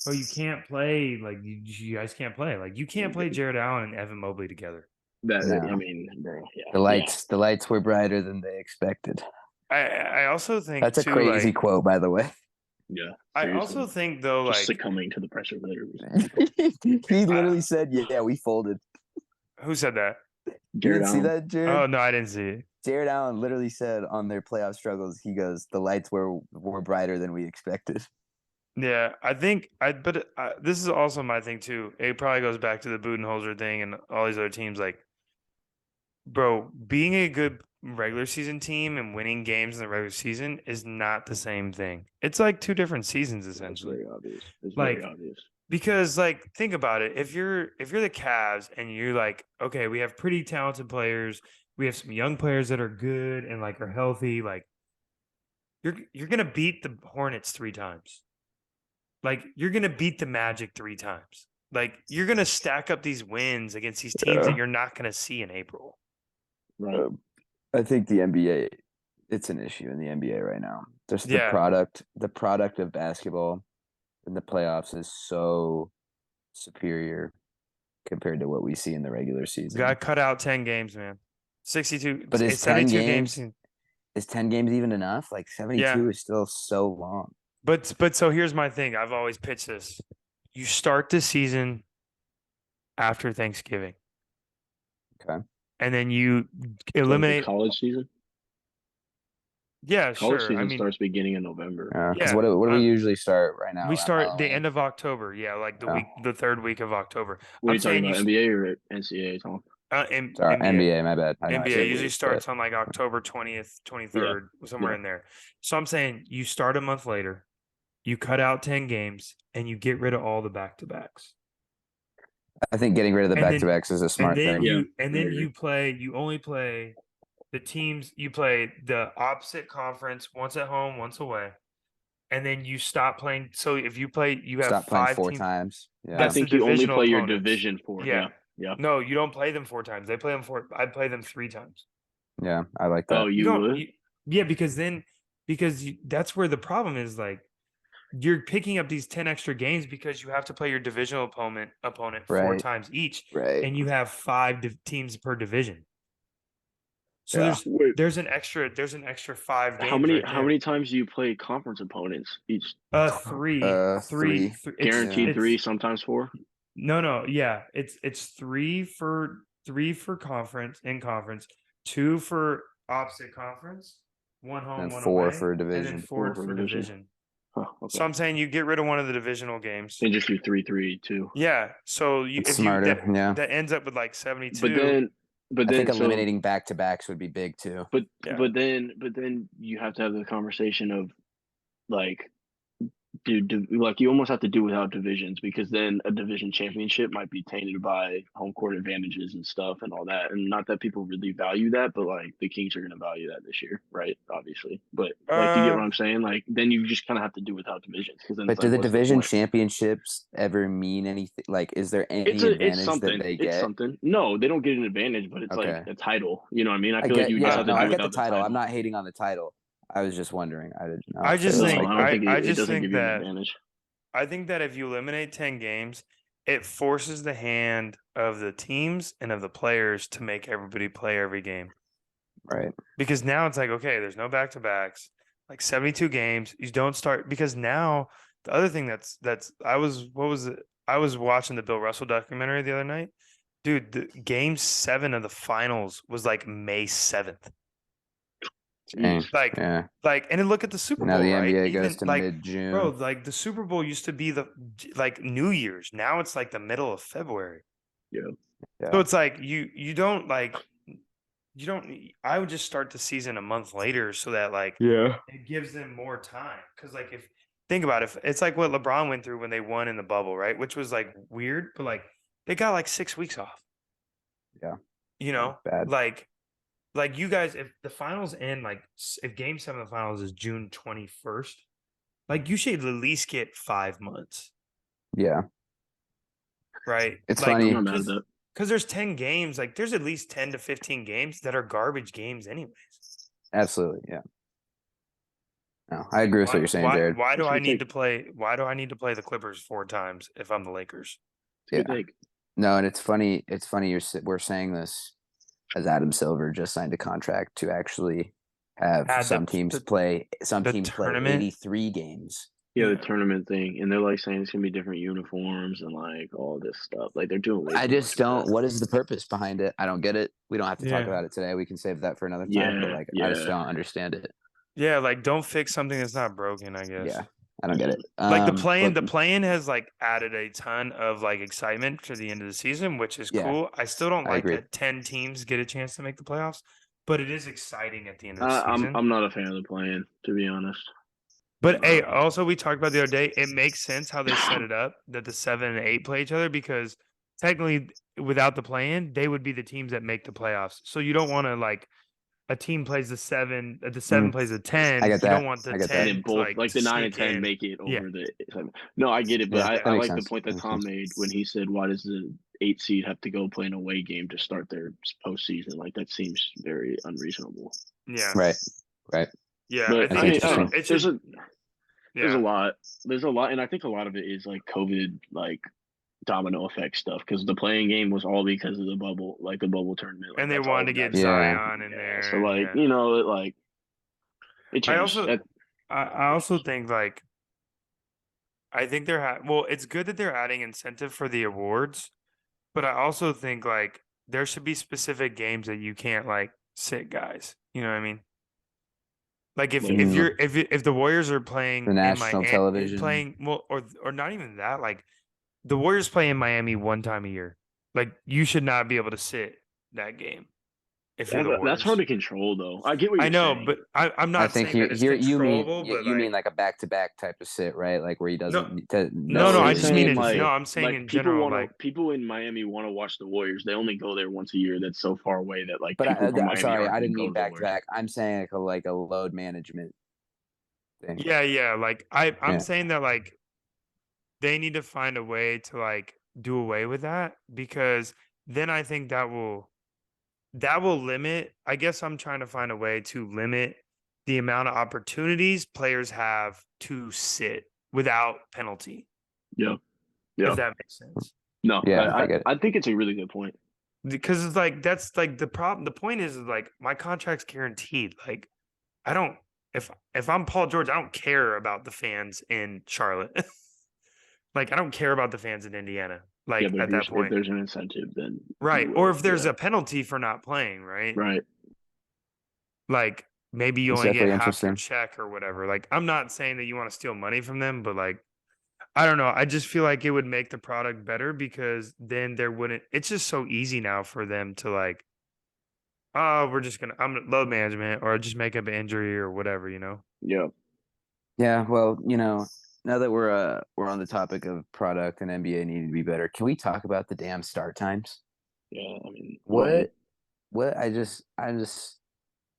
S4: oh, you can't play. Like you guys can't play. Like you can't play Jared Allen and Evan Mobley together.
S2: That
S3: No.
S2: I mean, bro. Yeah.
S3: The lights were brighter than they expected.
S4: I also think
S3: That's a
S4: too,
S3: crazy
S4: like,
S3: quote, by the way.
S2: Yeah.
S4: I also think though,
S2: just
S4: like,
S2: succumbing to the pressure, literally.
S3: He literally said, "Yeah, we folded."
S4: who said that?
S3: You
S2: Jared
S3: didn't see
S2: Allen.
S3: that, Jared?
S4: Oh no, I didn't see it.
S3: Jared Allen literally said on their playoff struggles, he goes, "The lights were brighter than we expected."
S4: Yeah, I think this is also my thing too. It probably goes back to the Budenholzer thing and all these other teams. Like, bro, being a good regular season team and winning games in the regular season is not the same thing. It's like two different seasons
S2: It's
S4: essentially.
S2: very obvious. It's
S4: Like,
S2: very obvious.
S4: Because like think about it. If you're the Cavs and you're like, okay, we have pretty talented players We have some young players that are good and like are healthy. Like you're gonna beat the Hornets 3 times. Like you're gonna beat the Magic 3 times. Like you're gonna stack up these wins against these teams that
S3: Yeah.
S4: you're not gonna see in April.
S2: Right.
S3: I think the NBA, it's an issue in the NBA right now. Just
S4: Yeah.
S3: the product of basketball in the playoffs is so superior compared to what we see in the regular season.
S4: Got cut out 10 games, man. 62,
S3: But is 10
S4: 72
S3: games
S4: games.
S3: is 10 games even enough? Like 72
S4: Yeah.
S3: is still so long.
S4: But so here's my thing. I've always pitched this. You start the season after Thanksgiving.
S3: Okay.
S4: And then you
S2: Like the
S4: eliminate.
S2: college season.
S4: Yeah,
S2: College
S4: sure.
S2: season
S4: I mean,
S2: starts beginning of November.
S3: Because
S4: Yeah,
S3: what do we usually start right now?
S4: we
S3: around
S4: start the
S3: Halloween?
S4: end of October. Yeah, like
S3: Yeah.
S4: the third week of October.
S2: What are
S4: I'm
S2: you talking
S4: saying
S2: about? NBA or NCAA, Tom?
S3: Sorry,
S4: NBA.
S3: NBA, my bad. I know I
S4: NBA
S3: said
S4: usually
S3: league,
S4: starts
S3: but-
S4: on like October 20th, 23rd, somewhere
S2: Yeah.
S4: in there. So I'm saying you start a month later, you cut out 10 games, and you get rid of all the back-to-backs.
S3: I think getting rid of the
S4: And then-
S3: back-to-backs is a smart
S4: and then
S3: thing.
S2: Yeah,
S4: you only play the teams, you play the opposite conference once at home, once away. And then you stop playing. So if you play, you have
S3: Stop playing
S4: 5
S3: 4
S4: teams.
S3: times. Yeah.
S2: I
S4: That's
S2: think
S4: the
S2: you only
S4: divisional
S2: play your
S4: opponents.
S2: division 4.
S4: Yeah.
S2: Yeah.
S4: No, you don't play them 4 times. They play them 4. I play them 3 times.
S3: Yeah, I like that.
S2: Oh, you
S4: don't-
S2: would?
S4: yeah, because that's where the problem is. Like you're picking up these 10 extra games because you have to play your divisional opponent 4
S3: Right.
S4: times each,
S3: Right.
S4: and you have 5 teams per division. So
S3: Yeah.
S2: Wait,
S4: there's an extra 5 games.
S2: how many
S4: right
S2: how
S4: there.
S2: many times do you play conference opponents each?
S4: 3.
S3: Three.
S2: Guaranteed
S3: it's-
S2: 3, sometimes 4.
S4: No, yeah, it's 3 for conference, 2 for opposite conference, 1 home,
S3: And
S4: 1
S3: 4
S4: away,
S3: for
S4: and then
S3: division.
S4: 4
S2: for
S4: for
S2: division.
S4: division.
S2: Huh, okay.
S4: So I'm saying you get rid of one of the divisional games.
S2: And just do 3, 2.
S4: Yeah, so
S3: It's
S4: if
S3: smarter. Yeah.
S4: that ends up with like 72.
S2: But
S3: I think
S2: then
S3: eliminating back-to-backs would be big too.
S4: Yeah.
S2: but then you have to have the conversation of like, dude, like you almost have to do without divisions, because then a division championship might be tainted by home court advantages and stuff and all that. And not that people really value that, but like the Kings are going to value that this year, right? Obviously, but like you get what I'm saying. Like then you just kind of have to do without divisions, because then
S3: But
S2: it's
S3: do
S2: like,
S3: the
S2: what's
S3: division
S2: point?
S3: championships ever mean anything? Like, is there any
S2: It's
S3: advantage
S2: something.
S3: that they
S2: It's
S3: get?
S2: something. No, they don't get an advantage, but it's like
S3: Okay.
S2: a title. You know what I mean? I
S3: I
S2: feel like
S3: get,
S2: you just
S3: yeah,
S2: have to
S3: no,
S2: do
S3: I get
S2: without
S3: the title. I'm not hating on the title. I was just wondering. I didn't know.
S4: I
S3: if
S4: just
S3: it was
S4: think-
S2: No,
S3: like-
S2: I don't think
S4: I
S2: it
S4: just
S2: doesn't
S4: think
S2: give you an
S4: that-
S2: advantage.
S4: I think that if you eliminate 10 games, it forces the hand of the teams and of the players to make everybody play every game.
S3: right.
S4: Because now it's like, okay, there's no back-to-backs, like 72 games. You don't start, because now the other thing I was watching the Bill Russell documentary the other night. Dude, the game 7 of the finals was like May 7th.
S3: Dang.
S4: Like,
S3: Yeah.
S4: and then look at the Super
S3: Now
S4: Bowl,
S3: the
S4: right?
S3: NBA
S4: Even,
S3: goes to
S4: like,
S3: mid-June.
S4: bro, like the Super Bowl used to be like New Year's. Now it's like the middle of February.
S3: Yeah.
S4: So it's like you don't I would just start the season a month later so that like
S2: Yeah.
S4: it gives them more time. Cause like think about it, it's like what LeBron went through when they won in the bubble, right? Which was like weird, but like they got like 6 weeks off.
S3: Yeah.
S4: You know,
S3: Bad.
S4: like you guys, if the finals end, like if game 7 of the finals is June 21st, like you should at least get 5 months,
S3: Yeah.
S4: right?
S3: It's
S4: Like,
S3: funny.
S2: I'm not mad at that.
S4: Because there's 10 games, like there's at least 10 to 15 games that are garbage games anyways.
S3: Absolutely. Yeah. No, I agree with what you're saying, Jared.
S4: Why do
S2: What's
S4: I
S2: your
S4: need
S2: take?
S4: to play? Why do I need to play the Clippers 4 times if I'm the Lakers?
S2: Good
S3: Yeah.
S2: take.
S3: No, and it's funny. It's funny we're saying this as Adam Silver just signed a contract to actually have
S4: Add
S3: some
S4: the-
S3: teams
S4: the-
S3: play. Some
S4: the
S3: teams play
S4: tournament?
S3: 83 games.
S2: Yeah, the
S4: Yeah.
S2: tournament thing, and they're like saying it's gonna be different uniforms and like all this stuff. Like they're doing. Way
S3: I
S2: too
S3: just
S2: much with
S3: don't.
S2: that.
S3: What is the purpose behind it? I don't get it. We don't have to talk
S4: Yeah.
S3: about it today. We can save that for another time. But
S2: Yeah,
S3: like, I just
S2: yeah.
S3: don't understand it.
S4: Yeah, like don't fix something that's not broken, I guess.
S3: Yeah, I don't get it.
S4: Like the
S3: but-
S4: play-in has like added a ton of like excitement to the end of the season, which is
S3: Yeah,
S4: cool. I still don't
S3: I
S4: like
S3: agree.
S4: that 10 teams get a chance to make the playoffs, but it is exciting at the end of the season.
S2: I'm not a fan of the plan, to be honest.
S4: But hey, also we talked about the other day, it makes sense how they set it up that the 7 and 8 play each other, because technically without the play-in, they would be the teams that make the playoffs. So you don't want to like a team plays the 7, the 7 plays the 10.
S3: I get
S4: You
S3: that.
S4: don't want the
S3: I get that.
S4: 10
S2: And then
S4: to
S2: both like the 9 and
S4: sneak
S2: 10
S4: in.
S2: make it
S4: Yeah.
S2: over the 7. No, I get it, but
S3: Yeah,
S2: I
S3: that makes
S2: like the
S3: sense.
S2: point that
S3: Makes
S2: Tom
S3: sense.
S2: made when he said, "Why does the 8 seed have to go play an away game to start their postseason?" Like that seems very unreasonable.
S4: Yeah.
S3: Right.
S4: Yeah.
S2: But
S3: That's
S2: I mean, I don't know.
S3: interesting.
S4: It's
S2: There's
S4: just,
S2: there's a
S4: yeah.
S2: lot. There's a lot, and I think a lot of it is like COVID, like domino effect stuff. Because the playing game was all because of the bubble, like the bubble tournament. Like,
S4: And they
S2: that's all
S4: wanted to
S2: the
S4: get
S2: guys-
S3: Yeah.
S4: Zion in
S2: Yeah,
S4: there.
S2: so
S4: and
S2: like
S4: yeah.
S2: you know, it changed.
S4: I also
S2: That-
S4: I also think like I think well, it's good that they're adding incentive for the awards, but I also think like there should be specific games that you can't like sit guys. You know what I mean? Like if
S2: Like,
S4: you're if the Warriors are playing
S3: The
S4: in
S3: national television.
S4: playing well or not even that, like the Warriors play in Miami one time a year. Like you should not be able to sit that game if you're the Warriors.
S2: that's hard to control, though. I get what you're
S4: I know,
S2: saying.
S4: but I'm
S3: I
S4: not
S3: think
S4: saying that it's
S3: you mean
S4: controllable, but
S3: you
S4: like,
S3: mean like a back-to-back type of sit, right? Like where he doesn't.
S4: no, I
S2: I'm
S4: just mean
S2: saying,
S4: it.
S2: like,
S4: I'm saying
S2: like
S4: in
S2: people
S4: general,
S2: wanna,
S4: like
S2: people in Miami want to watch the Warriors. They only go there once a year. That's so far away that like
S3: But
S2: people from Miami
S3: sorry,
S2: aren't
S3: I
S2: gonna
S3: didn't
S2: go
S3: mean
S2: to the
S3: back to
S2: Warriors.
S3: back. I'm saying like a load management thing.
S4: yeah, like I'm
S3: Yeah.
S4: saying that like they need to find a way to like do away with that because then I think that will limit. I guess I'm trying to find a way to limit the amount of opportunities players have to sit without penalty.
S2: Yeah.
S4: If that makes sense.
S2: No,
S3: Yeah, I get it.
S2: I think it's a really good point.
S4: Because it's like that's like the problem. The point is like my contract's guaranteed. Like I don't if I'm Paul George, I don't care about the fans in Charlotte. Like I don't care about the fans in Indiana. Like
S2: Yeah, but
S4: at that point,
S2: if there's an incentive, then
S4: right?
S2: you
S4: Or
S2: will,
S4: if there's
S2: yeah.
S4: a penalty for not playing, right?
S2: Right.
S4: Like maybe you
S3: It's
S4: only get
S3: definitely
S4: half your
S3: interesting.
S4: check or whatever. Like I'm not saying that you want to steal money from them, but like I don't know. I just feel like it would make the product better because then there wouldn't. It's just so easy now for them to like, oh, I'm gonna load management or just make up an injury or whatever, you know.
S2: Yeah.
S3: Yeah, well, now that we're on the topic of product and NBA needing to be better, can we talk about the damn start times?
S2: Yeah. I mean,
S3: What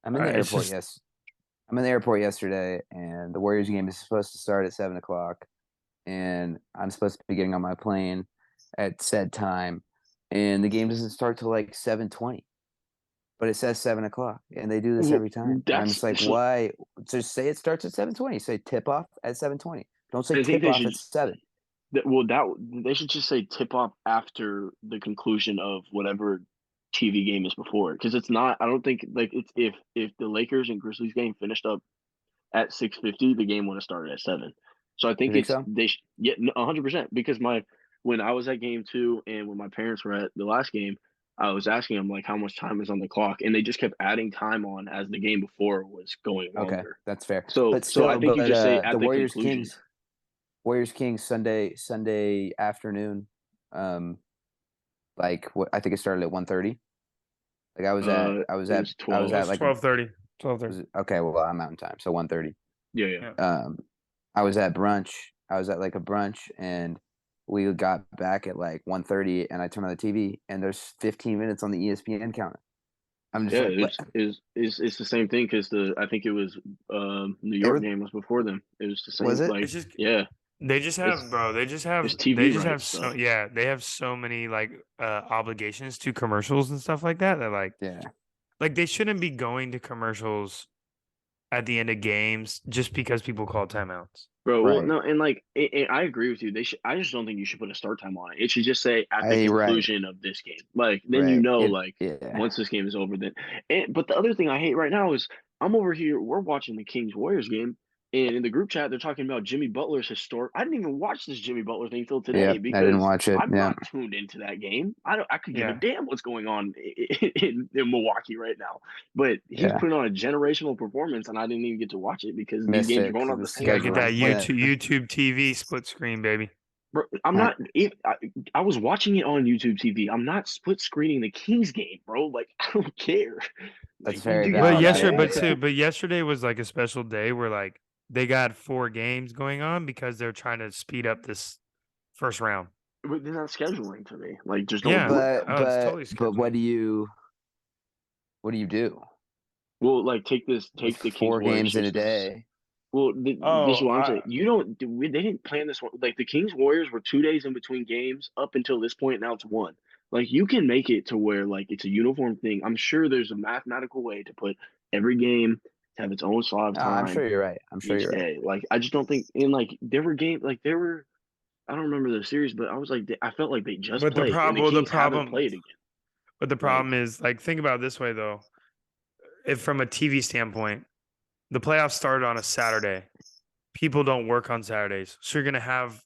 S3: I'm in the
S4: It's
S3: airport.
S4: just-
S3: Yes, I'm in the airport yesterday, and the Warriors game is supposed to start at 7:00, and I'm supposed to be getting on my plane at said time, and the game doesn't start till like 7:20, but it says 7:00, and they do this
S2: Well,
S3: every time. And I'm just like,
S2: so-
S3: why? Just say it starts at 7:20. Say tip off at 7:20. Don't say
S2: I think
S3: tip
S2: they
S3: off
S2: should-
S3: at 7.
S2: They should just say tip off after the conclusion of whatever TV game is before, because it's not. I don't think like it's if the Lakers and Grizzlies game finished up at 6:50, the game would have started at 7. So I think
S3: You think
S2: it's
S3: so?
S2: 100% because when I was at game 2 and when my parents were at the last game, I was asking them like how much time is on the clock, and they just kept adding time on as the game before was going
S3: Okay,
S2: longer.
S3: that's fair.
S2: So
S3: But still,
S2: I think you just say at
S3: the
S2: the
S3: Warriors
S2: conclusion.
S3: Kings Sunday afternoon. Like what I think it started at 1:30. Like I was at
S2: it was 12.
S3: like
S4: 12:30.
S3: okay, well I'm Mountain Time, so 1:30.
S2: Yeah.
S3: I was at brunch. I was at like a brunch, and we got back at like 1:30, and I turned on the TV, and there's 15 minutes on the ESPN counter. I'm just
S2: Yeah,
S3: like, what?
S2: it's the same thing because I think it was New York game was before them. It was the same.
S3: Was it?
S2: Like,
S4: It's just
S2: yeah,
S4: they just have,
S2: It's-
S4: bro. They just have
S2: it's TV
S4: They just have
S2: rights,
S4: so
S2: so.
S4: yeah. They have so many like obligations to commercials and stuff like that. That
S3: Yeah,
S4: like they shouldn't be going to commercials at the end of games just because people call timeouts.
S2: bro. Well,
S3: Right.
S2: no, and like I agree with you. They should. I just don't think you should put a start time on it. It should just say at the
S3: Right.
S2: conclusion of this game. Like then
S3: right.
S2: you know,
S3: It-
S2: like
S3: yeah.
S2: once this game is over, then. But the other thing I hate right now is I'm over here. We're watching the Kings Warriors game, and in the group chat they're talking about Jimmy Butler's historic. I didn't even watch this Jimmy Butler thing till today
S3: Yep, I
S2: because
S3: didn't watch it.
S2: I'm
S3: Yeah.
S2: not tuned into that game. I could give
S4: Yeah.
S2: a damn what's going on in Milwaukee right now. But he's
S3: Yeah.
S2: putting on a generational performance, and I didn't even get to watch it because
S3: Missed
S2: these games
S3: it
S2: are going
S3: 'cause
S2: on
S3: of
S2: the
S3: the
S2: same
S4: You gotta
S3: schedule.
S4: get that
S3: Yeah.
S4: YouTube TV split screen, baby.
S2: Bro, I'm
S3: Huh.
S2: not. I was watching it on YouTube TV. I'm not split screening the Kings game, bro. Like I don't care.
S3: That's
S2: Like,
S3: very
S2: you do
S3: valid.
S4: But
S2: your
S4: yesterday,
S2: thing.
S4: but yesterday was like a special day where like they got 4 games going on because they're trying to speed up this first round.
S2: But then that's scheduling to me. Like, just don't
S4: Yeah.
S2: do it.
S3: But
S4: Oh, it's
S3: but
S4: totally
S3: but what
S4: scheduling.
S3: do you do
S2: Well, like take
S3: with
S2: the Kings
S3: 4
S2: Warriors
S3: games in
S2: series.
S3: a day?
S2: Well, this is
S4: Oh,
S2: what I'm saying. You don't. They didn't plan this one. Like the Kings Warriors were 2 days in between games up until this point. Now it's one. Like you can make it to where like it's a uniform thing. I'm sure there's a mathematical way to put every game to have its own slot of
S3: I'm
S2: time
S3: sure you're right. I'm sure
S2: each
S3: you're right.
S2: day. Like I just don't think. And like there were games. Like there were. I don't remember the series, but I was like, I felt like they just
S4: but the
S2: played, and
S4: problem,
S2: the
S4: well, the
S2: Kings haven't
S4: problem,
S2: played again.
S4: but the
S2: Like
S4: problem is, like, think about it this way though. If from a TV standpoint, the playoffs started on a Saturday. People don't work on Saturdays, so you're gonna have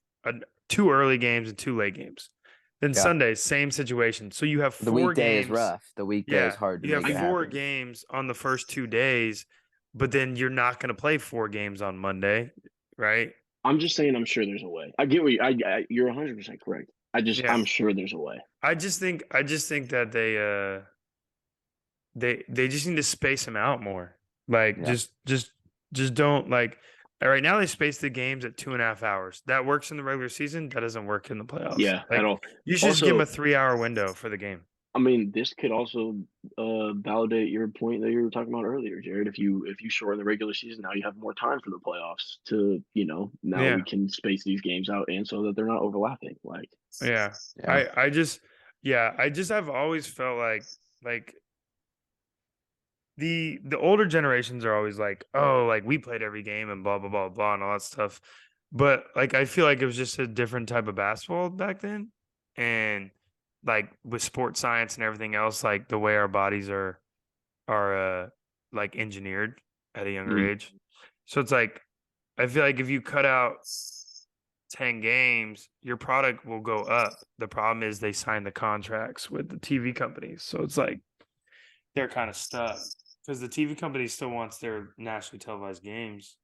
S4: 2 early games and 2 late games. Then
S3: Yeah.
S4: Sunday, same situation. So you have
S3: The
S4: 4
S3: weekday is
S4: games.
S3: rough. The weekday is
S4: Yeah,
S3: hard to
S4: you have
S3: make it
S4: 4
S3: happen.
S4: games on the first 2 days, but then you're not gonna play 4 games on Monday, right?
S2: I'm just saying, I'm sure there's a way. I get what you're 100% correct.
S4: Yeah.
S2: I'm sure there's a way.
S4: I just think that they just need to space them out more. Like
S3: Yeah.
S4: just don't like right now they space the games at 2.5 hours. That works in the regular season. That doesn't work in the playoffs.
S2: Yeah,
S4: Like
S2: at all.
S4: you should just give them
S2: Also,
S4: a 3-hour window for the game.
S2: I mean, this could also validate your point that you were talking about earlier, Jared. If you shorten the regular season, now you have more time for the playoffs to, now
S4: Yeah.
S2: we can space these games out and so that they're not overlapping. Like,
S4: Yeah.
S3: Yeah.
S4: I just I've always felt like the older generations are always like, oh, like we played every game and blah blah blah blah and all that stuff. But like I feel like it was just a different type of basketball back then. And like with sports science and everything else, like the way our bodies are like engineered at a younger
S2: Mhm.
S4: age. So it's like I feel like if you cut out 10 games, your product will go up. The problem is they sign the contracts with the TV companies. So it's like they're kind of stuck because the TV company still wants their nationally televised games.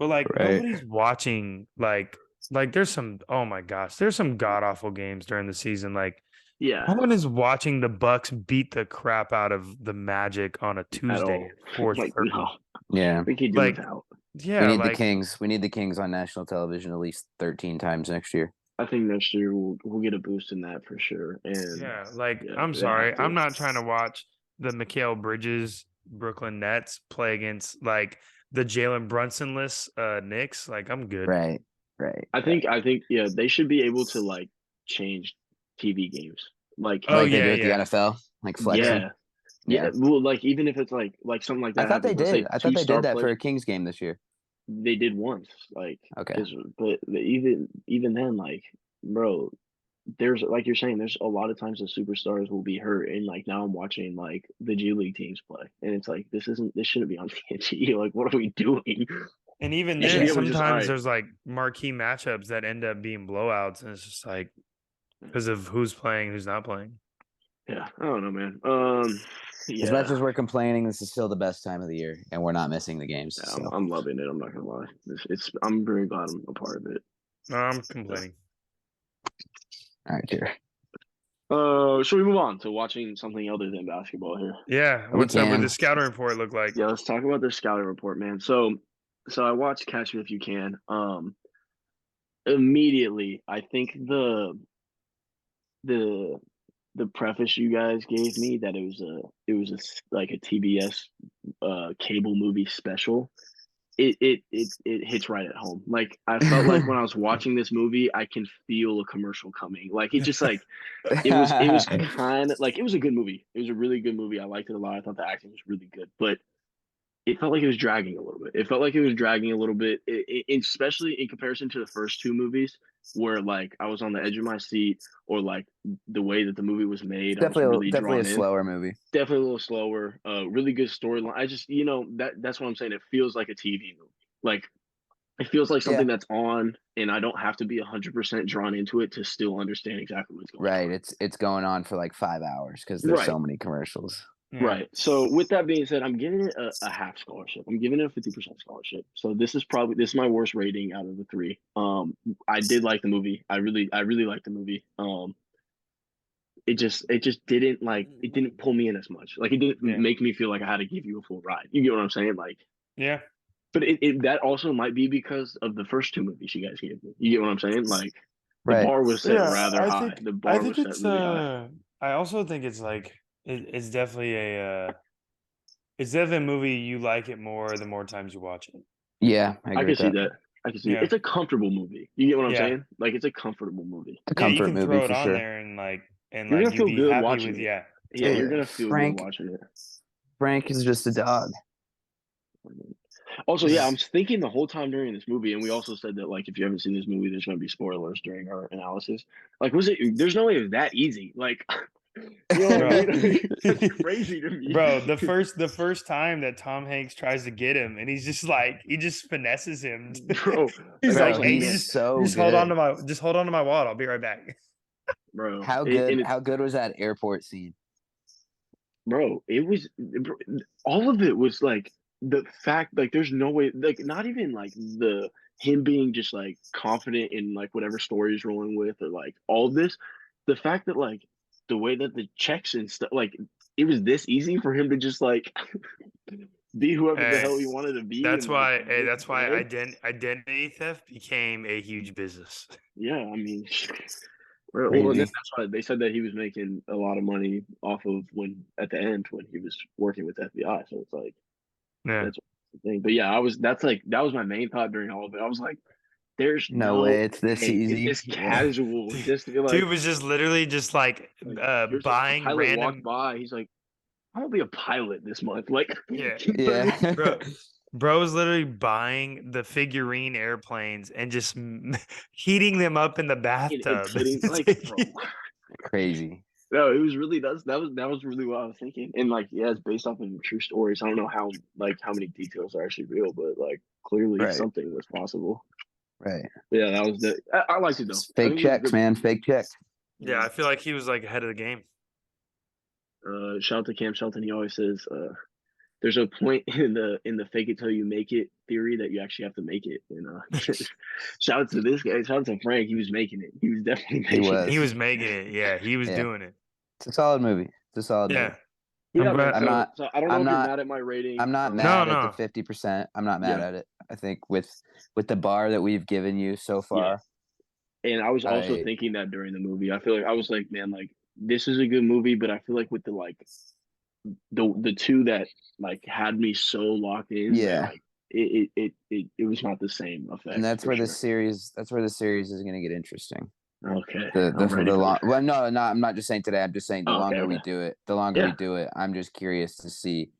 S4: But like
S3: Right.
S4: nobody's watching like there's some oh my gosh, there's some god awful games during the season. Like
S2: yeah,
S4: no one is watching the Bucks beat the crap out of the Magic on a
S2: at
S4: Tuesday
S2: all.
S4: at 4:30.
S2: Like, no,
S3: Yeah.
S2: we can do
S4: Like
S2: without.
S4: yeah,
S3: We need
S4: like
S3: the Kings. We need the Kings on national television at least 13 times next year.
S2: I think next year we'll get a boost in that for sure. And
S4: yeah, like
S2: yeah,
S4: I'm
S2: they
S4: sorry,
S2: have to.
S4: I'm not trying to watch the Mikal Bridges Brooklyn Nets play against like the Jalen Brunsonless Knicks. Like I'm good.
S3: Right.
S2: I think yeah, they should be able to like change TV games. Like
S4: Oh,
S3: Like they
S4: yeah,
S3: do at
S4: yeah.
S3: the NFL, like flexing.
S2: yeah. Yeah, well, like even if it's like something like that
S3: I thought they
S2: happens, let's say
S3: did. I thought they
S2: two-star
S3: did that for
S2: players,
S3: a Kings game this year.
S2: they did once, like,
S3: Okay.
S2: but even then, like, bro, there's like you're saying, there's a lot of times the superstars will be hurt, and like now I'm watching like the G League teams play, and it's like this shouldn't be on TNT. Like, what are we doing?
S4: And even
S2: You should
S4: then,
S2: be able to just, all
S4: sometimes
S2: right,
S4: there's like marquee matchups that end up being blowouts, and it's just like because of who's playing, who's not playing.
S2: yeah, I don't know, man.
S3: As much
S2: Yeah,
S3: as we're complaining, this is still the best time of the year, and we're not missing the games.
S2: yeah,
S3: So
S2: I'm loving it. I'm not gonna lie. I'm very glad I'm a part of it.
S4: No, I'm complaining.
S3: all right, here.
S2: Should we move on to watching something other than basketball here?
S4: Yeah,
S3: We
S4: what's up with
S3: can.
S4: the scouting report look like?
S2: Yeah, let's talk about the scouting report, man. So I watched Catch Me If You Can. Immediately, I think the preface you guys gave me that it was like a TBS cable movie special. It hits right at home. Like I felt like when I was watching this movie, I can feel a commercial coming. Like it just like it was kind of like it was a good movie. It was a really good movie. I liked it a lot. I thought the acting was really good, but it felt like it was dragging a little bit. It felt like it was dragging a little bit, especially in comparison to the first two movies, where like I was on the edge of my seat, or like the way that the movie was made, I was really
S3: definitely a
S2: drawn in.
S3: slower movie.
S2: Definitely a little slower. Really good storyline. I just, that's what I'm saying. It feels like a TV movie. Like it feels like something that's on, and I don't have to be 100% drawn into it to still understand exactly what's going on.
S3: Right. It's going on for like 5 hours because there's so many commercials.
S4: Yeah.
S2: Right. So with that being said, I'm giving it a half scholarship. I'm giving it a 50% scholarship. So this is my worst rating out of the three. I did like the movie. I really liked the movie. It just didn't it didn't pull me in as much. Like it didn't make me feel like I had to give you a full ride. You get what I'm saying? Like
S4: Yeah.
S2: But that also might be because of the first two movies you guys gave me. You get what I'm saying? Like The
S3: Right.
S2: bar was set
S4: Yeah,
S2: rather
S4: I
S2: high.
S4: think
S2: The
S4: I
S2: bar
S4: think
S2: was set
S4: it's
S2: really high.
S4: I also think it's like it's definitely it's definitely a movie you like it more the more times you watch it.
S3: Yeah, I
S2: I
S3: agree
S2: can
S3: with
S2: see
S3: that.
S2: that. I can see it.
S4: Yeah.
S2: It's a comfortable movie. You get what I'm
S4: Yeah.
S2: saying? Like it's a comfortable movie.
S3: It's a
S4: Yeah, you
S3: comfort
S4: can
S3: movie
S4: throw it
S3: for
S4: on
S3: sure.
S4: there and
S2: You're gonna
S4: you'd
S2: feel
S4: be
S2: good
S4: happy
S2: watching
S4: with
S2: it.
S4: yeah.
S2: Yeah, you're
S3: Totally.
S2: gonna feel
S3: Frank
S2: good watching it.
S3: Frank is just a dog.
S2: Also, yeah,
S4: Yeah.
S2: I'm thinking the whole time during this movie, and we also said that like if you haven't seen this movie, there's gonna be spoilers during our analysis. Like, was it? There's no way it was that easy. Like, you know what I
S4: Bro.
S2: mean? That's crazy to me.
S4: Bro, the first time that Tom Hanks tries to get him and he's just like he just finesses him.
S2: Bro,
S4: He's
S2: like I
S3: Bro,
S2: was
S4: like,
S2: like,
S4: "Hey,
S3: he's
S2: man,
S3: so
S4: just
S3: good.
S4: hold on to my wallet. I'll be right back."
S2: bro,
S3: How
S2: and it's
S3: how good was that airport scene?
S2: bro, it was all of it was like the fact like there's no way like not even like the him being just like confident in like whatever story he's rolling with or like all of this, the fact that like the way that the checks and stuff like it was this easy for him to just like be whoever the
S4: Hey,
S2: hell he wanted to be and like make
S4: that's why
S2: bread.
S4: identity theft became a huge business.
S2: Yeah, I mean, well, and
S3: Crazy.
S2: that's why they said that he was making a lot of money off of when at the end when he was working with the FBI. So it's like
S4: Yeah.
S2: that's the thing. But yeah, that was my main thought during all of it. I was like, there's
S3: No
S2: no
S3: way it's this
S2: way it's
S3: easy.
S2: this
S3: Yeah.
S2: casual just to be
S4: Dude
S2: like,
S4: was just literally just like
S2: here's a
S4: buying
S2: pilot walked
S4: random
S2: by. He's like, I'll be a pilot this month. Like,
S4: yeah.
S2: you know what I mean?
S3: Yeah.
S4: Bro was literally buying the figurine airplanes and just heating them up in the
S2: And
S4: bathtub.
S2: putting like, bro,
S3: Crazy.
S2: no, it was really that was really what I was thinking. And like, yeah, it's based off of true stories. I don't know how how many details are actually real, but like clearly
S3: Right.
S2: something was possible.
S3: Right.
S2: But yeah, that was the I liked it though.
S3: It's
S2: I
S3: fake
S2: think it was a
S3: checks,
S2: good
S3: man.
S2: movie.
S3: Fake checks.
S4: Yeah, I feel like he was like ahead of the game.
S2: Shout out to Cam Shelton. He always says, there's a point in the fake it till you make it theory that you actually have to make it. And shout out to this guy. Shout out to Frank. He was making it. He was definitely making
S3: was.
S4: He
S2: it.
S4: was making it. Yeah, he was
S3: Yeah.
S4: doing it.
S3: It's a solid movie. It's a solid
S4: Yeah.
S3: movie.
S2: Yeah,
S4: I'm
S2: man.
S4: glad-
S3: I'm not-
S2: So I don't know
S3: I'm
S2: if you're
S3: not-
S2: mad at my rating.
S3: I'm not
S2: or-
S3: mad at
S4: No.
S3: the 50%. I'm not mad
S2: Yeah.
S3: at it. I think with the bar that we've given you so far,
S2: And I was also
S3: I-
S2: thinking that during the movie. I feel like I was like, man, like this is a good movie, but I feel like with the like the two that like had me so locked in, that,
S3: Yeah.
S2: like, it was not the same effect.
S3: and that's
S2: for
S3: where
S2: sure.
S3: the series is going to get interesting.
S2: Okay.
S3: The
S2: I'm ready for
S3: long
S2: it.
S3: well, no, I'm not just saying today. I'm just saying the
S2: Oh, okay,
S3: longer we
S2: okay.
S3: do it, we
S2: Yeah.
S3: do it. I'm just curious to see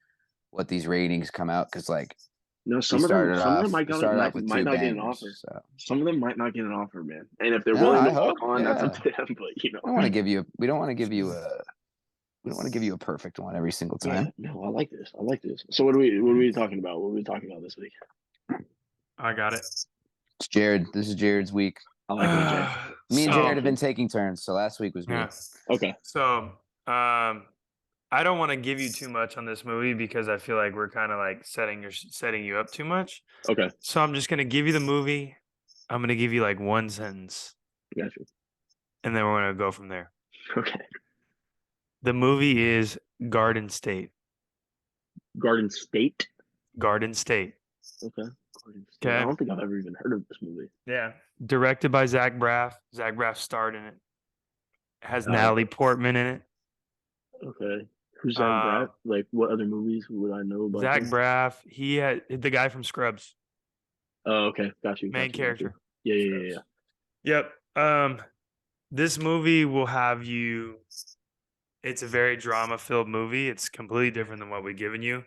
S3: what these ratings come out because like
S2: No,
S3: we
S2: some of them might,
S3: we started off with
S2: might
S3: two
S2: not get an
S3: bangers.
S2: offer.
S3: So
S2: Some of them might not get an offer, man. And if they're
S3: No,
S2: willing
S3: I
S2: to walk
S3: hope,
S2: on, that's up
S3: yeah.
S2: to them. But you know,
S3: we don't want to give you a perfect one every single
S2: yeah,
S3: time.
S2: no, I like this. I like this. So what are we talking about? What are we talking about this week?
S4: I got it.
S3: It's Jared. This is Jared's week.
S2: I like it, Jay.
S3: Me and
S4: So-
S3: Jared have been taking turns. So last week was me.
S4: Yeah.
S2: Okay.
S4: So, I don't want to give you too much on this movie because I feel like we're kind of like setting you up too much.
S2: Okay.
S4: So I'm just gonna give you the movie. I'm gonna give you like one sentence,
S2: Gotcha.
S4: and then we're gonna go from there.
S2: Okay.
S4: The movie is Garden State.
S2: Garden State.
S4: Garden State.
S2: Okay. Garden State. I
S4: Okay.
S2: don't think I've ever even heard of this movie.
S4: Yeah. Directed by Zach Braff. Zach Braff starred in it. It has
S2: Oh.
S4: Natalie Portman in it.
S2: Okay. Who's Zach
S4: Uh,
S2: Braff? Like, what other movies would I know about?
S4: Zach
S2: him?
S4: Braff. He had the guy from Scrubs.
S2: Oh, okay. Got you.
S4: Main character.
S2: Yeah.
S4: Yep. This movie will have you. It's a very drama-filled movie. It's completely different than what we've given you.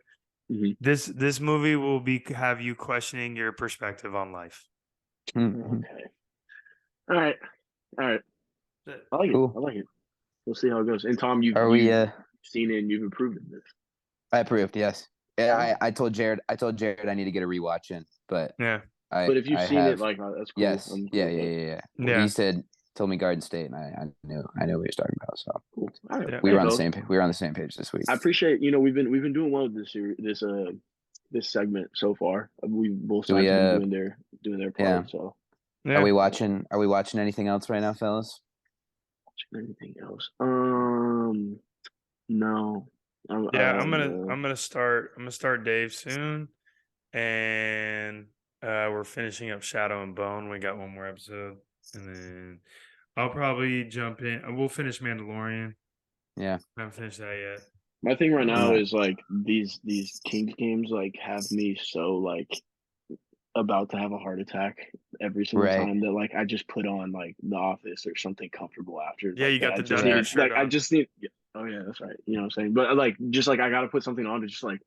S2: Mhm.
S4: This movie will have you questioning your perspective on life.
S3: Mhm.
S2: Okay. All right. I like
S3: Cool.
S2: it. I like it. We'll see how it goes. And Tom, you've
S3: Are we?
S2: seen it and you've approved of this.
S3: I approved. Yes. Yeah. I told Jared. I need to get a rewatch in, but
S4: Yeah.
S2: But if you've
S3: I
S2: seen
S3: have,
S2: it, like that's cool.
S3: yes.
S2: I'm cool
S3: Yeah.
S2: with that.
S4: Yeah.
S3: He told me Garden State, and I knew what he was talking about. So
S2: Cool. All right.
S4: Yeah.
S3: we
S2: Hey,
S3: were on the
S2: fellas.
S3: same. We were on the same page this week.
S2: I appreciate. We've been doing well with this segment so far. We both
S3: Do we,
S2: sides been doing their part.
S3: yeah.
S2: So
S4: Yeah.
S3: Are we watching? Are we watching anything else right now, fellas?
S2: anything else? No.
S4: Yeah, I'm gonna start Dave soon, and we're finishing up Shadow and Bone. We got one more episode, and then I'll probably jump in. We'll finish Mandalorian.
S3: Yeah.
S4: I haven't finished that yet.
S2: My thing right now
S3: Yeah.
S2: is like these Kings games like have me so like about to have a heart attack every single
S3: Right.
S2: time that like I just put on like The Office or something comfortable after.
S4: Yeah,
S2: like,
S4: you got
S2: that
S4: the
S2: I just
S3: Dugout
S2: need
S4: shirt
S2: like I
S4: on.
S2: just need. Oh yeah, that's right. You know what I'm saying? But like just like I got to put something on to just like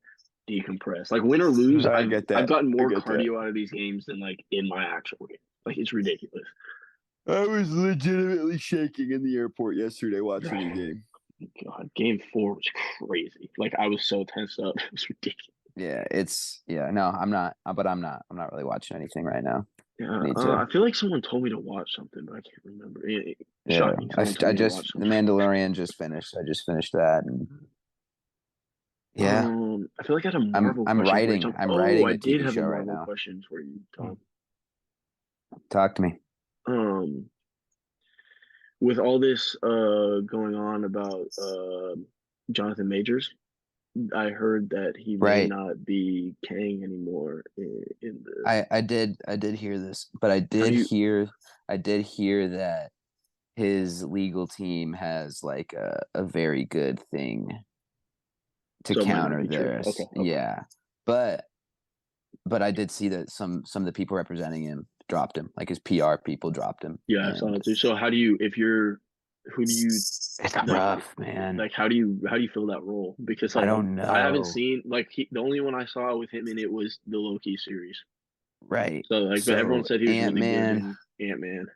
S2: decompress. Like win or lose,
S3: I
S2: I've
S3: get that.
S2: I've gotten
S3: I
S2: more
S3: get that.
S2: cardio out of these games than like in my actual game. Like it's ridiculous.
S3: I was legitimately shaking in the airport yesterday watching the game.
S2: God, game 4 was crazy. Like I was so tensed up. It was ridiculous.
S3: No, I'm not, but I'm not really watching anything right now.
S2: Yeah,
S3: Need to.
S2: I feel like someone told me to watch something, but I can't remember.
S3: Yeah,
S2: Shocking. Someone told
S3: I
S2: me to watch
S3: just, The
S2: something.
S3: Mandalorian just finished. I just finished that, and yeah,
S2: I feel like I had a Marvel
S3: I'm
S2: question for you,
S3: writing.
S2: Tom.
S3: I'm
S2: Oh,
S3: writing
S2: I
S3: a
S2: did
S3: TV
S2: have a
S3: show right
S2: Marvel
S3: now.
S2: question for you, Tom.
S3: Talk to me.
S2: With all this going on about Jonathan Majors, I heard that he may
S3: Right.
S2: not be Kang anymore in the.
S3: I did hear this, but I
S2: do
S3: did
S2: you-
S3: hear that his legal team has like a very good thing to
S2: So it might not
S3: counter
S2: be true.
S3: this.
S2: Okay.
S3: Yeah, but I did see that some of the people representing him dropped him, like his PR people dropped him.
S2: Yeah, I saw
S3: and
S2: that too. So how do you, if you're, who do you
S3: It's
S2: like?
S3: rough, man.
S2: Like how do you fill that role? Because like
S3: I don't
S2: I haven't
S3: know.
S2: seen like the only one I saw with him in it was the Loki series.
S3: Right.
S2: So like, but everyone said he was really good
S3: Ant-Man.
S2: in Ant-Man.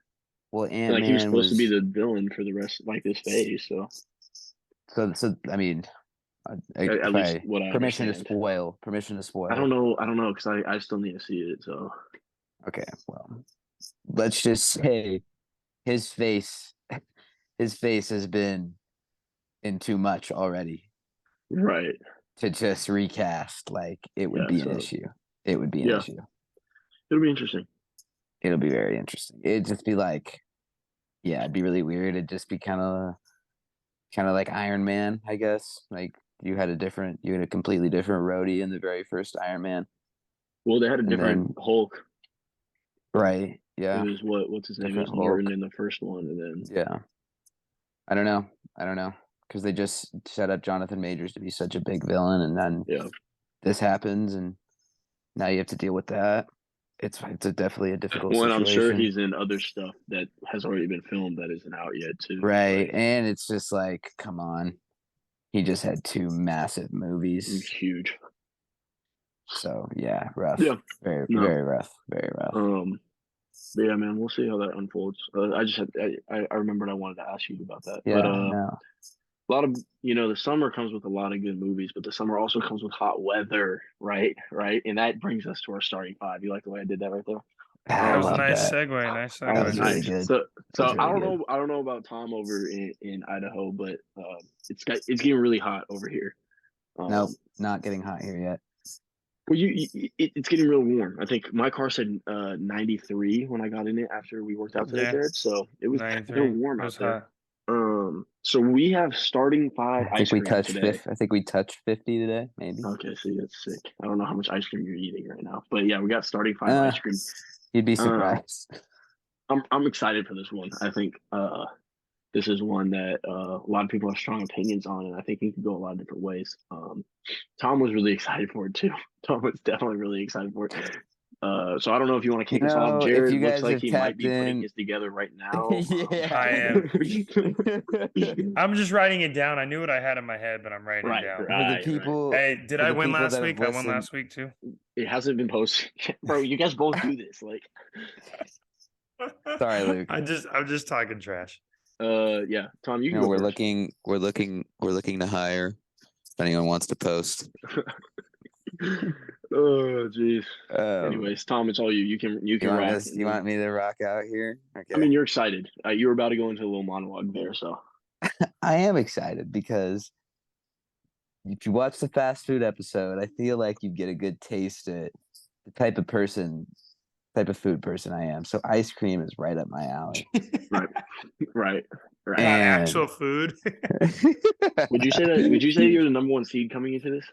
S3: Well,
S2: Like he was
S3: Ant-Man
S2: supposed to be
S3: was
S2: the villain for the rest like this phase. So
S3: so. I mean,
S2: at least what I
S3: permission
S2: understand.
S3: to spoil. Permission to spoil.
S2: I don't know because I still need to see it. So
S3: Okay, well, let's just say his face has been in too much already
S2: right,
S3: to just recast. Like it would
S2: yeah.
S3: be an
S2: So
S3: issue. It would be an
S2: yeah,
S3: issue.
S2: it'll be interesting.
S3: It'll be very interesting. It'd just be like, yeah, it'd be really weird. It'd just be kind of like Iron Man, I guess. Like you had a completely different roadie in the very first Iron Man.
S2: Well, they had a
S3: And
S2: different
S3: then-
S2: Hulk.
S3: Right. Yeah.
S2: It was what's his name? It
S3: Different
S2: was Norton
S3: Hulk.
S2: in the first one, and then
S3: Yeah. I don't know. Because they just set up Jonathan Majors to be such a big villain, and then
S2: yeah.
S3: this happens, and now you have to deal with that. It's definitely a difficult
S2: Well, and I'm
S3: situation.
S2: sure he's in other stuff that has already been filmed that isn't out yet too.
S3: Right.
S2: Like,
S3: And it's just like, come on. He just had 2 massive movies.
S2: huge.
S3: So yeah, rough.
S2: Yeah.
S3: Very,
S2: No.
S3: very rough. Very rough.
S2: But yeah, man, we'll see how that unfolds. I remembered I wanted to ask you about that.
S3: Yeah,
S2: But
S3: no.
S2: a lot of the summer comes with a lot of good movies, but the summer also comes with hot weather, right? And that brings us to our starting 5. You like the way I did that right there?
S4: That was a
S3: love
S4: nice
S3: that.
S4: segue. Nice
S3: That was
S4: segue.
S3: really
S2: Nice.
S3: good.
S2: So
S3: was really
S2: I don't
S3: good.
S2: know. I don't know about Tom over in Idaho, but it's getting really hot over here.
S3: Nope, not getting hot here yet.
S2: Well, it's getting real warm. I think my car said 93 when I got in it after we worked out today,
S4: Yeah.
S2: Jared. So it was
S4: 93.
S2: warm
S4: It
S2: out
S4: was
S2: there.
S4: hot.
S2: So we have starting 5
S3: I
S2: ice
S3: think we
S2: cream
S3: touched
S2: today.
S3: I think we touched 50 today, maybe.
S2: Okay, see, that's sick. I don't know how much ice cream you're eating right now, but yeah, we got starting 5 ice cream.
S3: You'd be surprised.
S2: I'm excited for this one. I think this is one that a lot of people have strong opinions on, and I think it could go a lot of different ways. Tom was really excited for it too. Tom was definitely really excited for it. So I don't know if you want to kick us off.
S3: if
S2: Jared
S3: you
S2: looks
S3: guys
S2: like
S3: have
S2: he might
S3: tapped
S2: be putting
S3: in-
S2: his together right now.
S3: Yeah.
S4: I am. I'm just writing it down. I knew what I had in my head, but I'm writing
S2: Right,
S4: it down.
S3: For the
S2: right.
S3: people,
S4: Hey, did
S3: for
S4: I
S3: the
S4: win
S3: people
S4: last
S3: that have
S4: week? I won
S3: listened-
S4: last week too.
S2: It hasn't been posted, bro. You guys both do this, like.
S3: Sorry, Luke.
S4: I'm just talking trash.
S2: Yeah, Tom, you can go
S3: we're
S2: first.
S3: looking to hire if anyone wants to post.
S2: Oh, jeez.
S3: Um,
S2: Anyways, Tom, it's all you. You can
S3: you
S2: rock.
S3: want me to rock out here? Okay.
S2: I mean, you're excited. You were about to go into a little monologue there, so.
S3: I am excited because if you watch the fast food episode, I feel like you get a good taste at the type of food person I am. So ice cream is right up my alley.
S2: Right.
S4: Not
S3: And-
S4: actual food.
S2: Would you say that? Would you say you're the number 1 seed coming into this?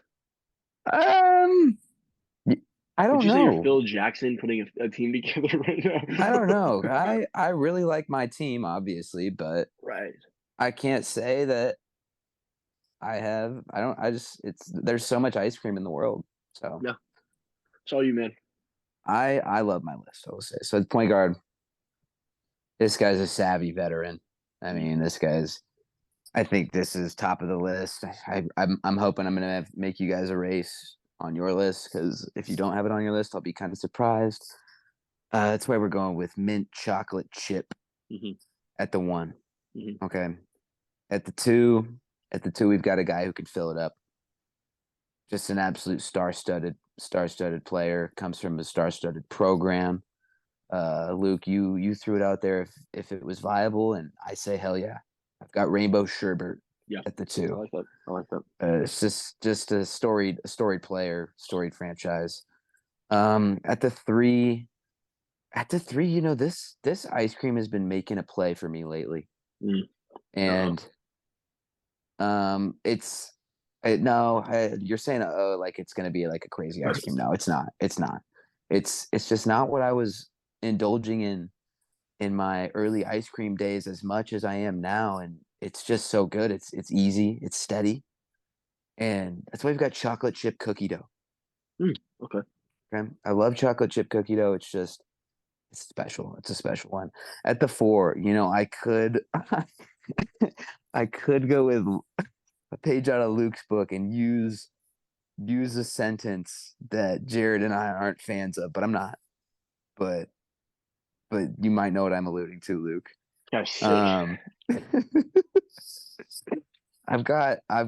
S3: I
S2: Would
S3: don't
S2: you say you're
S3: know.
S2: Phil Jackson putting a team together right now?
S3: I don't know. I really like my team, obviously, but
S2: Right.
S3: I can't say that I don't. I just it's there's so much ice cream in the world. So
S2: Yeah. It's all you, man.
S3: I love my list. I will say. So at point guard, this guy's a savvy veteran. I mean, this guy's. I think this is top of the list. I'm hoping I'm gonna make you guys a race on your list because if you don't have it on your list, I'll be kind of surprised. That's why we're going with mint chocolate chip
S2: Mhm.
S3: at the 1.
S2: Mhm.
S3: Okay. At the 2, we've got a guy who can fill it up. Just an absolute star-studded player. Comes from a star-studded program. Luke, you threw it out there if it was viable, and I say hell yeah. I've got Rainbow Sherbert
S2: Yeah.
S3: at the
S2: I
S3: 2.
S2: like that. I like that.
S3: It's just a storied player, storied franchise. At the 3, you know, this ice cream has been making a play for me lately.
S2: Mm.
S3: And you're saying like it's gonna be like a crazy ice cream. No, it's not. It's not. It's just not what I was indulging in my early ice cream days as much as I am now, and it's just so good. It's easy, it's steady, and that's why we've got chocolate chip cookie dough.
S2: Okay.
S3: Okay, I love chocolate chip cookie dough. It's special. It's a special one. At the 4, you know, I could I could go with a page out of Luke's book and use a sentence that Jared and I aren't fans of, but I'm not. But you might know what I'm alluding to, Luke.
S2: That's sick.
S3: I've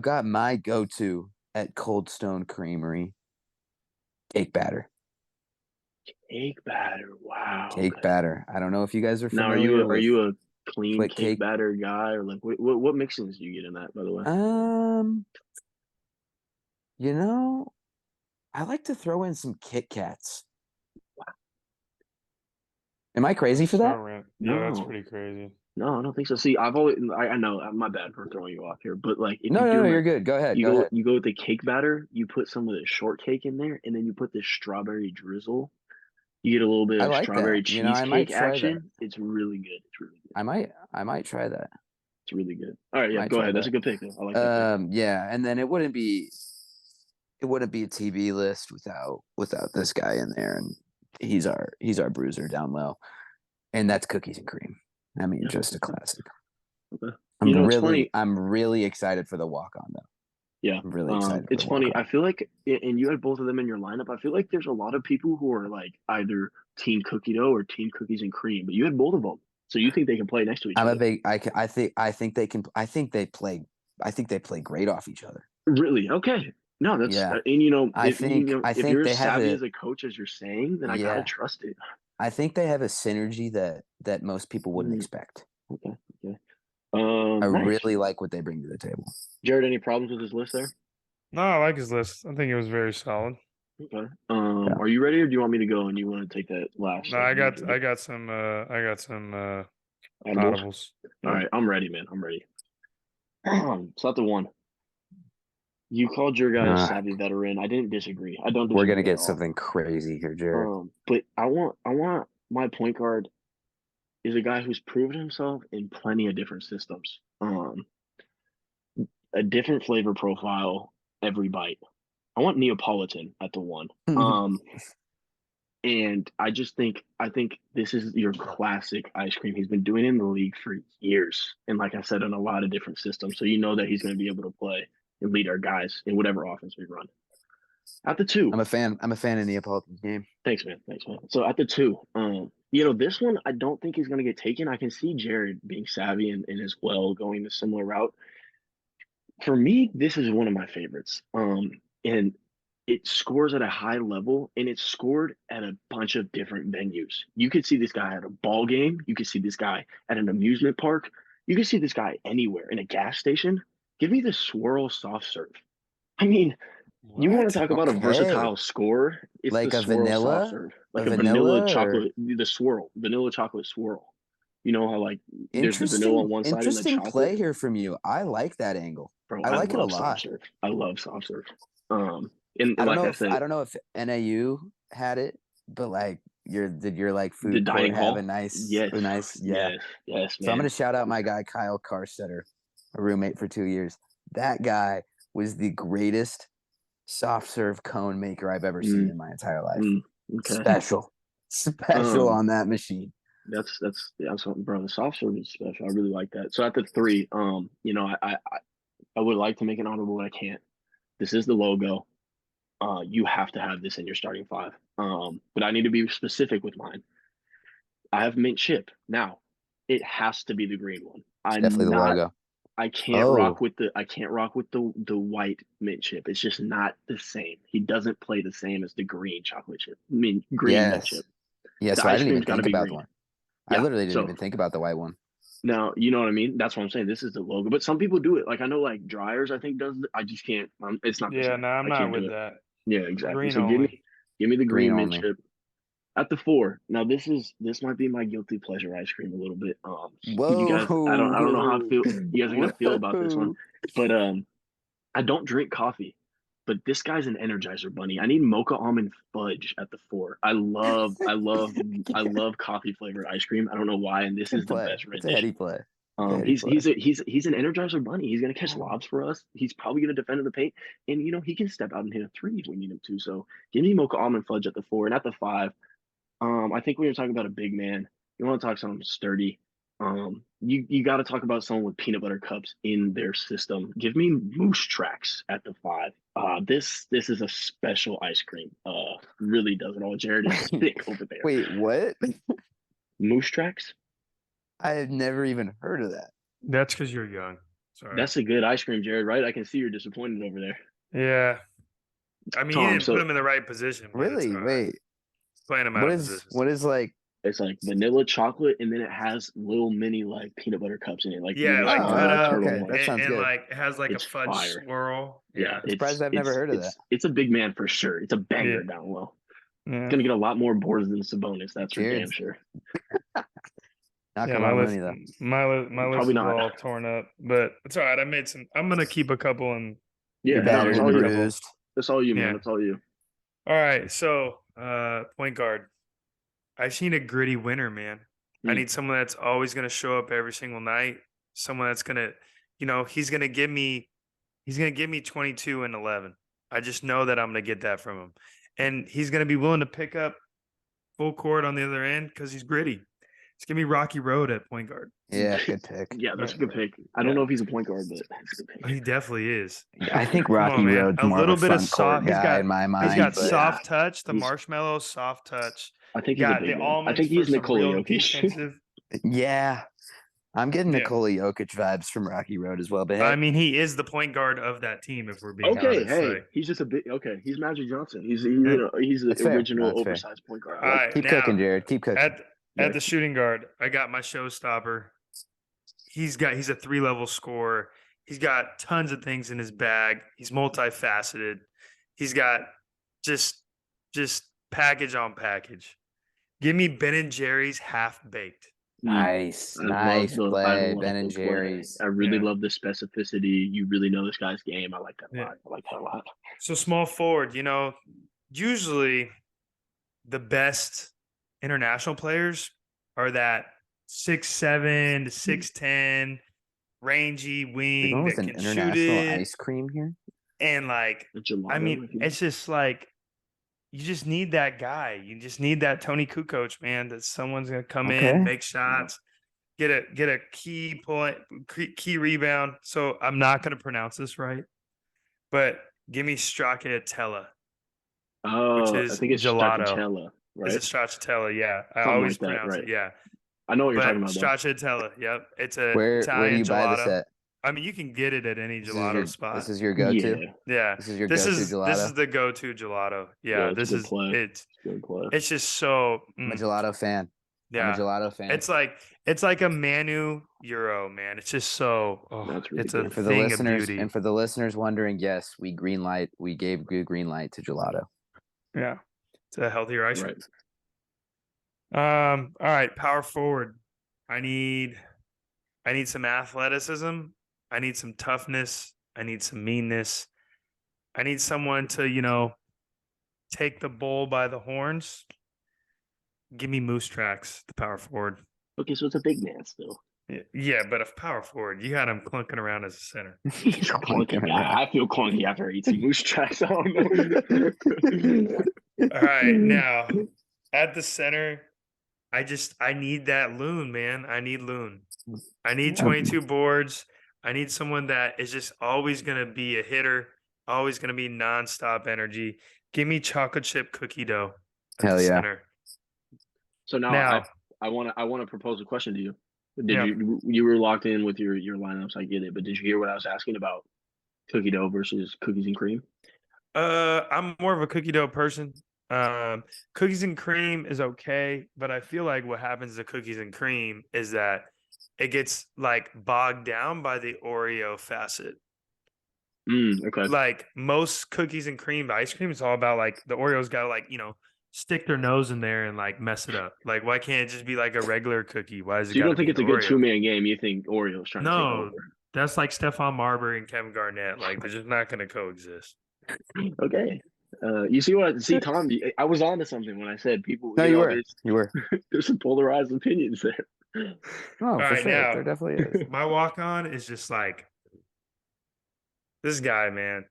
S3: got my go-to at Cold Stone Creamery. Cake batter.
S2: Cake batter. Wow.
S3: Cake
S2: Okay.
S3: batter. I don't know if you guys are
S2: Now,
S3: familiar
S2: are
S3: with
S2: you a clean
S3: quick
S2: cake
S3: cake.
S2: batter guy, or like what mixings do you get in that? By the way.
S3: You know, I like to throw in some Kit Kats. Am I crazy for that?
S4: Yeah, that's
S2: No.
S4: pretty crazy.
S2: No, I don't think so. See, I know, my bad for throwing you off here, but like if
S3: No,
S2: you do
S3: you're good. Go ahead. Go ahead.
S2: you go with the cake batter, you put some of the shortcake in there, and then you put the strawberry drizzle. You get a little bit
S3: I
S2: of
S3: like
S2: strawberry
S3: that. You know, I might
S2: cheesecake
S3: try that.
S2: action. It's really good. It's really good.
S3: I might try that.
S2: It's really good. All right, yeah,
S3: Might
S2: go
S3: try
S2: ahead. That's
S3: that.
S2: a good pick. I like that pick.
S3: Yeah, and then it wouldn't be a TV list without this guy in there, and he's our bruiser down low, and that's cookies and cream. I mean,
S2: Yeah.
S3: just a classic.
S2: Okay.
S3: I'm
S2: funny.
S3: I'm really excited for the walk on though.
S2: Yeah,
S3: I'm really excited.
S2: It's funny. I feel like, and you had both of them in your lineup. I feel like there's a lot of people who are like either team cookie dough or team cookies and cream, but you had both of them. So you think they can play next to each other?
S3: I think they can. I think they play great off each other.
S2: Really? Okay. No, that's
S3: Yeah.
S2: and you know,
S3: I
S2: if
S3: think
S2: you're
S3: they
S2: as
S3: have
S2: savvy
S3: it.
S2: as a coach as you're saying, then I
S3: Yeah.
S2: gotta trust it.
S3: I think they have a synergy that most people wouldn't expect.
S2: Okay. Okay.
S3: I
S2: Nice.
S3: really like what they bring to the table.
S2: Jared, any problems with his list there?
S4: No, I like his list. I think it was very solid.
S2: Okay. Are you ready, or do you want me to go and you want to take that last?
S4: No, I got some
S2: Edibles?
S4: audibles.
S2: All right, I'm ready, man. I'm ready. So at the 1. You called your guy a savvy veteran. I didn't disagree. I don't disagree.
S3: We're gonna get
S2: at all.
S3: something crazy here, Jared.
S2: But I want my point guard is a guy who's proven himself in plenty of different systems. A different flavor profile every bite. I want Neapolitan at the 1. And I think this is your classic ice cream. He's been doing it in the league for years, and like I said, in a lot of different systems. So you know that he's going to be able to play and lead our guys in whatever offense we run. At the 2,
S3: I'm a fan of Neapolitan's game.
S2: Thanks, man. So at the 2, you know, this one I don't think he's going to get taken. I can see Jared being savvy and as well going the similar route. For me, this is one of my favorites. And it scores at a high level, and it's scored at a bunch of different venues. You could see this guy at a ball game. You could see this guy at an amusement park. You could see this guy anywhere, in a gas station. Give me the swirl soft serve. I mean, you want to talk about a versatile score? It's
S3: like
S2: the
S3: a
S2: swirl
S3: vanilla,
S2: soft serve, like a vanilla chocolate, vanilla chocolate swirl. You know how like there's the vanilla on one side and the
S3: interesting
S2: chocolate.
S3: play here from you. I like that angle.
S2: Bro,
S3: I like it a lot.
S2: Soft serve. I love soft serve. And
S3: I don't
S2: like
S3: know
S2: I said,
S3: I don't know if NAU had it, but like did your like
S2: The
S3: food court
S2: dining
S3: have
S2: hall.
S3: a nice
S2: Yes.
S3: yeah.
S2: Yes,
S3: So I'm
S2: man.
S3: gonna shout out my guy Kyle Carstetter, a roommate for 2 years. That guy was the greatest soft serve cone maker I've ever seen
S2: Mm,
S3: in my entire life.
S2: okay.
S3: Special on that machine.
S2: That's something, bro. The soft serve is special. I really like that. So at the 3, you know, I would like to make an honorable, but I can't. This is the logo. You have to have this in your starting 5. But I need to be specific with mine. I have mint chip. Now, it has to be the green one.
S3: Definitely the logo.
S2: I can't rock with the white mint chip. It's just not the same. He doesn't play the same as the green chocolate chip. I mean, green mint chip.
S3: Yeah,
S2: The
S3: so I
S2: ice
S3: didn't even
S2: cream's got to
S3: think
S2: be
S3: about
S2: green.
S3: the one. I
S2: Yeah,
S3: literally didn't
S2: so
S3: even think about the white one.
S2: now you know what I mean. That's what I'm saying. This is the logo, but some people do it. Like I know, like Dryers, I think does. I just can't. It's not the
S4: Yeah,
S2: same.
S4: no, I'm
S2: I
S4: not
S2: can't do
S4: with
S2: it.
S4: that.
S2: Yeah, exactly.
S4: Green
S2: So
S4: only.
S2: give me the
S3: Green
S2: green mint
S3: only.
S2: chip. At the 4, now this might be my guilty pleasure ice cream a little bit. You guys, I don't know how I feel. You guys are gonna feel about this one, but I don't drink coffee, but this guy's an Energizer bunny. I need mocha almond fudge at the 4. I love coffee flavored ice cream. I don't know why, and this is the best
S3: It's a heady
S2: rendition.
S3: play.
S2: He's an Energizer bunny. He's gonna catch lobs for us. He's probably gonna defend in the paint, and you know he can step out and hit a 3 if we need him to. So give me mocha almond fudge at the 4, and at the 5. I think when you're talking about a big man, you want to talk something sturdy. You got to talk about someone with peanut butter cups in their system. Give me Moose Tracks at the 5. This is a special ice cream. Really does it all. Jared is sick over there.
S3: Wait, what?
S2: Moose Tracks.
S3: I have never even heard of that.
S4: That's because you're young. Sorry.
S2: That's a good ice cream, Jared. Right? I can see you're disappointed over there.
S4: Yeah. I mean, you
S2: Tom,
S4: didn't
S2: so
S4: put him in the right position. But
S3: Really?
S4: it's all right.
S3: Wait.
S4: Playing him out of position.
S3: What is like
S2: it's like vanilla chocolate, and then it has little mini like peanut butter cups in it, like
S4: Yeah,
S2: little
S4: like
S2: small
S4: cut up,
S2: turtle
S3: okay.
S2: ones.
S3: That sounds
S4: and
S3: good.
S4: like it has like
S2: It's
S4: a fudge
S2: fire.
S4: swirl.
S2: Yeah,
S3: I'm surprised I've never heard of that.
S2: It's a big man for sure. It's a banger
S4: Yeah.
S2: down low.
S4: Yeah.
S2: Gonna get a lot more boards than Sabonis. That's for damn
S3: Jared's-
S2: sure.
S3: Not
S4: Yeah,
S3: come
S4: my
S3: on
S4: list,
S3: money though.
S4: my list
S2: Probably
S4: is
S2: not.
S4: all torn up, but it's all right. I made some. I'm gonna keep a couple and
S2: Yeah,
S3: You're
S2: no,
S3: battered
S2: it's
S3: and
S2: all you.
S3: bruised.
S2: That's all you, man.
S4: Yeah.
S2: That's all you.
S4: All right, so point guard. I just need a gritty winner, man. I
S2: Mm.
S4: need someone that's always going to show up every single night. Someone that's going to, he's going to give me 22 and 11. I just know that I'm going to get that from him. And he's going to be willing to pick up full court on the other end because he's gritty. Just give me Rocky Road at point guard.
S3: Yeah, good pick.
S2: Yeah, that's a good pick. I
S4: Yeah.
S2: don't know if he's a point guard, but that's a good pick.
S4: He definitely is.
S3: I think
S4: Come
S3: Rocky
S4: on, man.
S3: Road's
S4: A
S3: more
S4: little
S3: of a
S4: bit of
S3: front court
S4: soft. He's
S3: guy
S4: got
S3: in my mind.
S4: He's got
S3: but
S4: soft touch, the
S2: he's-
S4: marshmallow soft touch.
S2: I think
S4: Got
S2: he's a
S4: the
S2: big man. I
S4: almonds
S2: think
S4: for
S2: he's
S4: some
S2: Nikola
S4: real
S2: Jokic.
S4: defensive.
S3: Yeah. I'm getting
S4: Yeah.
S3: Nikola Jokic vibes from Rocky Road as well. But hey,
S4: I mean, he is the point guard of that team. If we're being
S2: Okay,
S4: honest,
S2: hey,
S4: like,
S2: he's just a big. Okay, he's Magic Johnson. He's the
S3: That's fair.
S2: original
S3: That's fair.
S2: oversized point guard.
S4: all right,
S3: keep
S4: now,
S3: cooking, Jared. Keep cooking.
S4: at the shooting guard, I got my showstopper. He's a 3-level scorer. He's got tons of things in his bag. He's multifaceted. He's got just package on package. Give me Ben and Jerry's half baked.
S3: Nice.
S2: I
S3: Nice
S2: love
S3: play,
S2: love
S3: Ben and
S2: the play.
S3: Jerry's.
S2: I really
S4: Yeah.
S2: love the specificity. You really know this guy's game. I like that a
S4: Yeah.
S2: lot. I like that a lot.
S4: So small forward, usually the best international players are that 6'7" to 6'10", rangy
S3: We're
S4: wing
S3: going
S4: that
S3: with an
S4: can shoot
S3: international
S4: it.
S3: ice cream here.
S4: And like,
S2: The gelato,
S4: I mean,
S2: if you-
S4: it's just like you just need that guy. You just need that Tony Kukoc, man. That someone's gonna come
S3: Okay.
S4: in, make shots, get a key point, key rebound. So I'm not gonna pronounce this right, but give me Stracciatella.
S2: oh, I
S4: is
S2: think it's
S4: gelato.
S2: Stracciatella, right?
S4: Is it Stracciatella? Yeah, I
S2: Something
S4: always
S2: like that,
S4: pronounce
S2: right.
S4: it. Yeah,
S2: I know what you're
S4: but
S2: talking about. Though.
S4: Stracciatella. Yep, it's a
S3: Where
S4: Italian
S3: do you buy
S4: gelato.
S3: this at?
S4: I mean, you can get it at any gelato spot.
S3: This is your go-to.
S2: Yeah,
S4: yeah,
S3: This is your
S4: this
S3: go-to
S4: is
S3: gelato.
S4: this is the go-to gelato. Yeah,
S2: it's a
S4: this
S2: good
S4: is
S2: play.
S4: it.
S2: good play.
S4: It's just so
S3: I'm a gelato fan. I'm a
S4: yeah.
S3: gelato fan.
S4: It's like a Manu Euro, man. It's just so
S2: That's really
S4: it's
S2: good.
S4: a
S3: and for the
S4: thing of
S3: listeners,
S4: beauty.
S3: and for the listeners wondering, yes, we gave green light to gelato.
S4: Yeah, it's a healthier ice
S2: Right.
S4: cream. All right, power forward. I need some athleticism. I need some toughness. I need some meanness. I need someone to, take the bull by the horns, give me Moose Tracks, the power forward.
S2: Okay, so it's a big man still.
S4: Yeah, but a power forward, you had him clunking around as a center.
S2: He's clunky. I feel clunky after eating Moose Tracks. I don't know.
S4: All right, now at the center, I need that loon, man. I need loon. I need 22 boards. I need someone that is just always going to be a hitter, always going to be nonstop energy. Give me chocolate chip cookie dough at
S3: Hell
S4: the
S3: yeah.
S4: center.
S2: So now,
S4: Now,
S2: I want to propose a question to you. Did
S4: Yeah.
S2: you were locked in with your lineups? I get it, but did you hear what I was asking about cookie dough versus cookies and cream?
S4: I'm more of a cookie dough person. Cookies and cream is okay, but I feel like what happens to cookies and cream is that it gets like bogged down by the Oreo facet.
S2: Okay.
S4: Like most cookies and cream ice cream, it's all about like the Oreos got to like, stick their nose in there and like mess it up. Like, why can't it just be like a regular cookie? Why is it?
S2: So you don't think
S4: be
S2: it's a
S4: an
S2: good
S4: Oreo?
S2: 2-man game? You think Oreo's trying to take
S4: No,
S2: over?
S4: that's like Stephon Marbury and Kevin Garnett. Like, they're just not going to coexist.
S2: Okay. You see, Tom, I was on to something when I said people.
S3: No, you were.
S2: There's some polarized opinions there.
S3: Oh,
S4: All
S3: for
S4: right,
S3: sure.
S4: now,
S3: There definitely is.
S4: my walk on is just like this guy, man.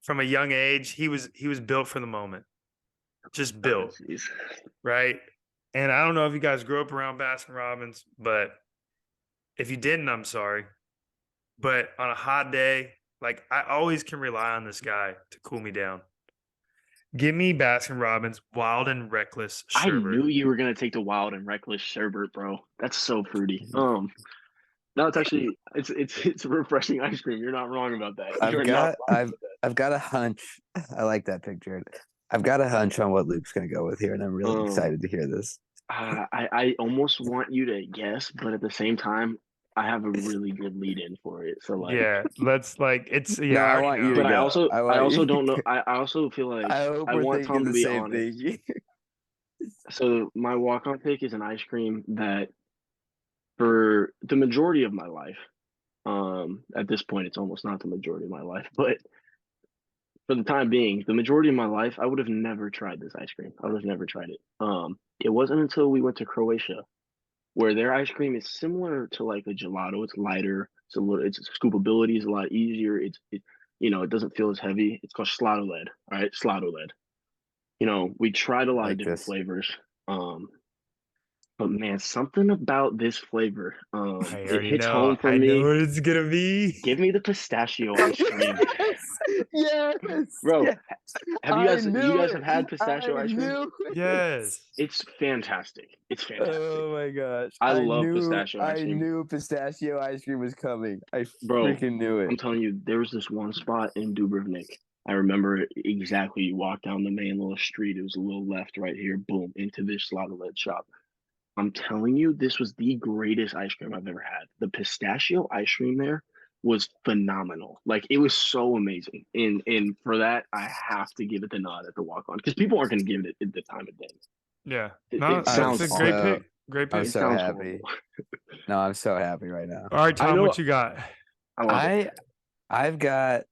S4: From a young age, he was built for the moment. Just built,
S2: Jeez.
S4: right? And I don't know if you guys grew up around Baskin Robbins, but if you didn't, I'm sorry. But on a hot day, like I always can rely on this guy to cool me down. Give me Baskin Robbins Wild and Reckless
S2: I
S4: Sherbet.
S2: knew you were gonna take the Wild and Reckless Sherbet, bro. That's so fruity. No, it's actually it's a refreshing ice cream. You're not wrong about that.
S3: I've got a hunch. I like that pick, Jared. I've got a hunch on what Luke's gonna go with here, and I'm really excited to hear this.
S2: I almost want you to guess, but at the same time, I have a really good lead in for it. So like,
S4: Yeah, let's like it's yeah.
S3: No, I
S4: already
S3: want
S4: know.
S3: you to
S2: but
S3: go.
S2: I also don't know. I also feel like
S3: I hope
S2: I
S3: we're
S2: want
S3: thinking
S2: Tom to
S3: the
S2: be
S3: same
S2: honest.
S3: thing.
S2: So my walk-on pick is an ice cream that, for the majority of my life, at this point, it's almost not the majority of my life, but for the time being, the majority of my life, I would have never tried this ice cream. I would have never tried it. It wasn't until we went to Croatia, where their ice cream is similar to like a gelato. It's lighter. Its scoopability is a lot easier. It doesn't feel as heavy. It's called Sladoled. All right, Sladoled. We tried a lot of different flavors. But man, something about this flavor,
S4: I
S2: it
S4: already
S2: hits
S4: know.
S2: home for
S4: I
S2: me.
S4: know what it's gonna be.
S2: Give me the pistachio ice cream.
S3: Yes,
S2: Bro,
S3: yes.
S2: have you guys have had pistachio ice cream?
S4: Yes.
S2: It's fantastic. It's fantastic.
S3: Oh my gosh!
S2: I love pistachio ice
S3: I
S2: cream.
S3: knew pistachio ice cream was coming. I
S2: Bro,
S3: freaking knew it.
S2: I'm telling you, there was this one spot in Dubrovnik. I remember it exactly. You walk down the main little street. It was a little left right here. Boom, into this Sladoled shop. I'm telling you, this was the greatest ice cream I've ever had. The pistachio ice cream there was phenomenal. Like, it was so amazing. And for that, I have to give it the nod at the walk on, because people aren't going to give it the time of day.
S4: Yeah.
S2: It
S4: No,
S2: sounds
S4: that's a great
S3: horrible.
S4: pick. Great
S3: I'm
S4: pick.
S2: It
S3: so
S2: sounds
S3: happy.
S2: horrible.
S3: No, I'm so happy right now.
S4: All right, Tom,
S2: know-
S4: what you got?
S2: I love it.
S3: I've got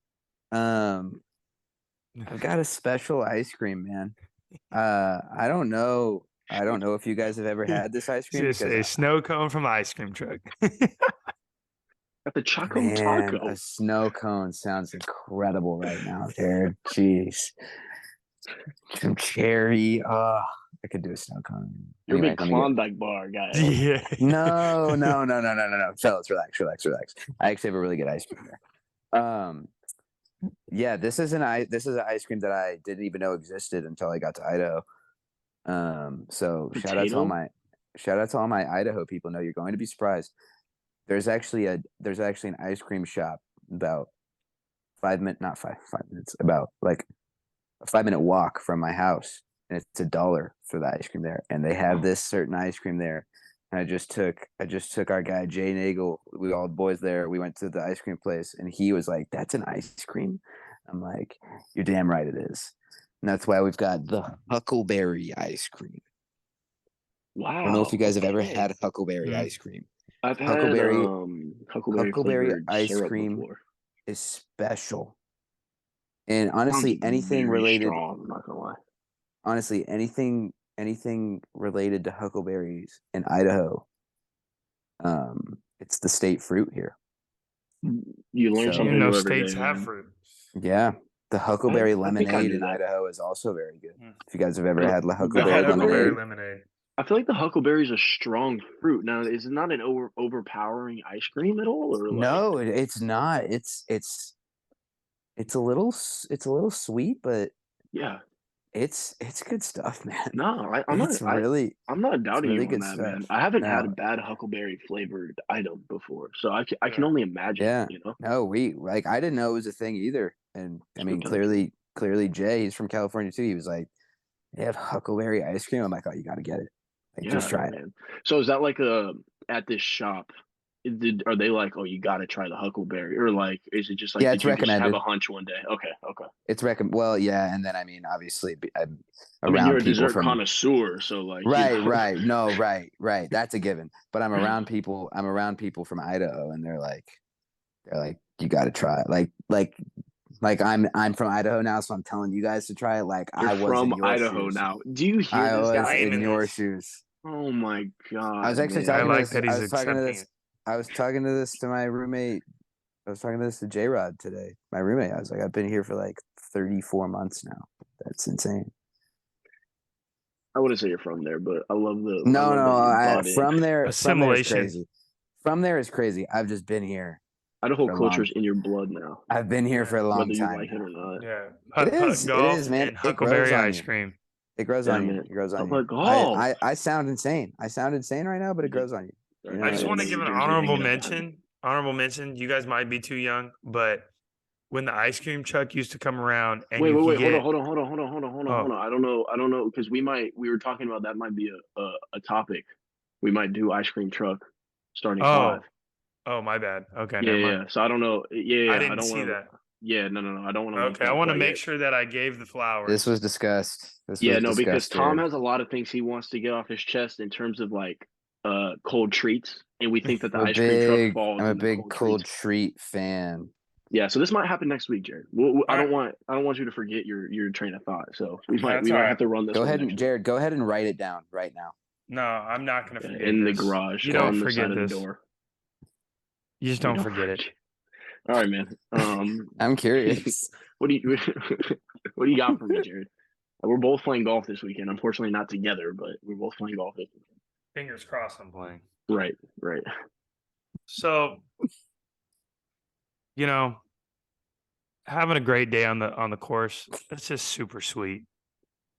S3: I've got a special ice cream, man. I don't know if you guys have ever had this ice cream.
S4: Just a snow cone from the ice cream truck.
S2: Got the Choco
S3: Man,
S2: Taco.
S3: a snow cone sounds incredible right now, Jared. Jeez. Some cherry. Oh, I could do a snow cone.
S2: You're a
S3: Anyway,
S2: big
S3: let me get-
S2: Klondike bar guy.
S4: Yeah.
S3: No. Fellas, relax. I actually have a really good ice cream there. Yeah, this is an ice cream that I didn't even know existed until I got to Idaho. So shout out to all my Idaho people. No, you're going to be surprised. There's actually an ice cream shop about 5 minutes, about like a 5-minute walk from my house, and it's $1 for the ice cream there. And they have this certain ice cream there. And I just took our guy Jay Nagel. We all the boys there. We went to the ice cream place, and he was like, "That's an ice cream." I'm like, "You're damn right it is." And that's why we've got the Huckleberry ice cream.
S2: Wow.
S3: I don't know if you guys have ever
S2: okay.
S3: had Huckleberry
S4: Mm.
S3: ice cream.
S2: I've had
S3: Huckleberry
S2: Huckleberry
S3: ice
S2: flavored
S3: cream
S2: syrup
S3: is special. And honestly,
S2: Sounds
S3: anything
S2: very
S3: related,
S2: strong, I'm not gonna lie.
S3: honestly, anything related to huckleberries in Idaho, it's the state fruit here.
S2: You learn
S3: So-
S4: I didn't
S2: something
S4: even know
S2: new every
S4: states
S2: day,
S4: have
S2: man.
S4: fruit.
S3: Yeah, the huckleberry
S2: I think I
S3: lemonade
S2: knew
S3: in
S2: that.
S3: Idaho is also very good.
S4: Hmm.
S3: If you guys have ever
S2: Oh,
S3: had
S2: I've
S4: I've
S3: huckleberry
S4: had huckleberry
S3: lemonade,
S4: lemonade.
S2: I feel like the huckleberry is a strong fruit. Now, is it not an overpowering ice cream at all, or like?
S3: no, it's not. It's a little sweet, but
S2: Yeah,
S3: it's good stuff, man.
S2: no, I'm
S3: It's
S2: not.
S3: really
S2: I'm not doubting
S3: really
S2: you on
S3: good
S2: that,
S3: stuff.
S2: man. I haven't had a
S3: No,
S2: bad huckleberry flavored item before, so I can
S4: Yeah.
S2: only imagine.
S3: yeah,
S2: You know,
S3: no, we like I didn't know it was a thing either. And I
S2: It's
S3: mean,
S2: good
S3: clearly Jay, he's from California too. He was like, they have huckleberry ice cream. I'm like, oh, you got to get it. Like, just try it.
S2: man. So is that like at this shop? Are they like, oh, you got to try the huckleberry, or like, is it just like,
S3: Yeah,
S2: did
S3: it's
S2: you just have
S3: recommended.
S2: a hunch one day? Okay, okay.
S3: It's well, yeah, and then I mean, obviously, I'm
S2: I mean, you're
S3: around
S2: a
S3: people
S2: dessert
S3: from
S2: connoisseur, so like,
S3: right, no, right. That's a given. But I'm around people. I'm around people from Idaho, and they're like, you got to try it. Like I'm from Idaho now, so I'm telling you guys to try it. Like
S2: You're
S3: I was
S2: from
S3: in your
S2: Idaho
S3: shoes.
S2: now. Do you hear
S3: I
S2: this
S3: was
S2: guy?
S3: in
S4: Claiming
S3: your
S4: this.
S3: shoes.
S2: Oh my god!
S3: I was actually
S2: man.
S4: I
S3: talking
S4: like
S3: to
S4: that
S3: this.
S4: he's accepting it.
S3: I was talking to this to my roommate. I was talking to this to J Rod today. My roommate. I was like, I've been here for like 34 months now. That's insane.
S2: I wouldn't say you're from there, but I love the. I
S3: No,
S2: love
S3: no.
S2: that you're bought in.
S3: From there is
S4: Assimilation.
S3: crazy. From there is crazy. I've just been here.
S2: Idaho
S3: for a
S2: culture's
S3: long-
S2: in your blood now,
S3: I've been here for a long
S2: whether you
S3: time.
S2: like it
S3: now.
S2: or not.
S4: Yeah.
S3: It
S4: Putt
S3: is,
S4: golf
S3: man.
S4: and
S3: It grows
S4: huckleberry
S3: on
S4: ice
S3: you.
S4: cream.
S3: It grows
S2: Yeah,
S3: on you.
S2: man.
S3: It grows on
S2: But
S3: you.
S2: golf.
S3: I sound insane. I sound insane right now, but it grows on you. You know,
S4: I just want to
S3: it's-
S4: give an
S2: Jersey
S4: honorable
S2: hanging up behind
S4: mention. Honorable mention. You guys might be too young, but when the ice cream truck used to come around and
S2: Wait,
S4: you could
S2: hold
S4: get
S2: on.
S4: oh
S2: I don't know, because we were talking about that might be a topic. We might do ice cream truck starting five.
S4: oh my bad. Okay,
S2: Yeah,
S4: never
S2: yeah.
S4: mind.
S2: So I don't know.
S4: I
S2: I
S4: didn't
S2: don't
S4: see
S2: want to.
S4: that.
S2: Yeah, no. I don't want to leak
S4: Okay, I
S2: that
S4: want to
S2: quite
S4: make
S2: yet.
S4: sure that I gave the flowers.
S3: This was discussed.
S2: Yeah, no, because Tom
S3: Jared.
S2: has a lot of things he wants to get off his chest in terms of like cold treats, and we think that the ice cream truck falls
S3: I'm a
S2: in the
S3: big cold
S2: treats.
S3: treat fan.
S2: Yeah, so this might happen next week, Jared. I don't want you to forget your train of thought. So we might
S4: That's all right.
S2: have to run this.
S3: Go
S2: one
S3: ahead
S2: next
S3: and Jared, go ahead and write it down right now.
S4: No, I'm not gonna
S2: week.
S4: forget
S2: In the
S4: this.
S2: garage
S4: You
S2: or
S4: don't
S2: on the
S4: forget
S2: side of
S4: this.
S2: the door.
S4: You just
S2: We
S4: don't forget it.
S2: All right, man.
S3: I'm curious.
S2: what do you got for me, Jared? We're both playing golf this weekend. Unfortunately, not together, but we're both playing golf this weekend.
S4: Fingers crossed I'm playing.
S2: Right.
S4: So, having a great day on the course, that's just super sweet.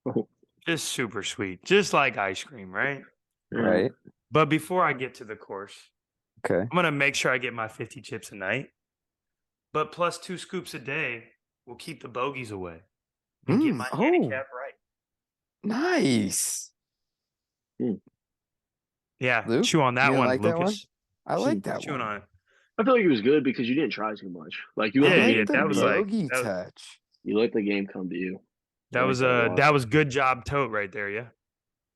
S2: Oh,
S4: Just super sweet. Just like ice cream, right?
S3: Right.
S4: But before I get to the course,
S3: Okay.
S4: I'm gonna make sure I get my 50 chips a night. But plus 2 scoops a day will keep the bogeys away and get my handicap right.
S3: Nice.
S4: Yeah,
S3: Luke,
S4: chew on that
S3: you
S4: one,
S3: like that one?
S4: Lucas.
S3: I like that
S4: Chewing
S3: one.
S4: on it.
S2: I feel like it was good because you didn't try too much. Like you
S4: Yeah,
S2: let the
S4: yeah,
S2: game
S4: that
S2: come
S4: was
S2: to you.
S4: like-
S3: bogey
S4: that was-
S3: touch.
S2: You let the game come to you. I
S4: That
S2: like
S4: was
S2: that a lot.
S4: that was good job, Tote, right there. Yeah.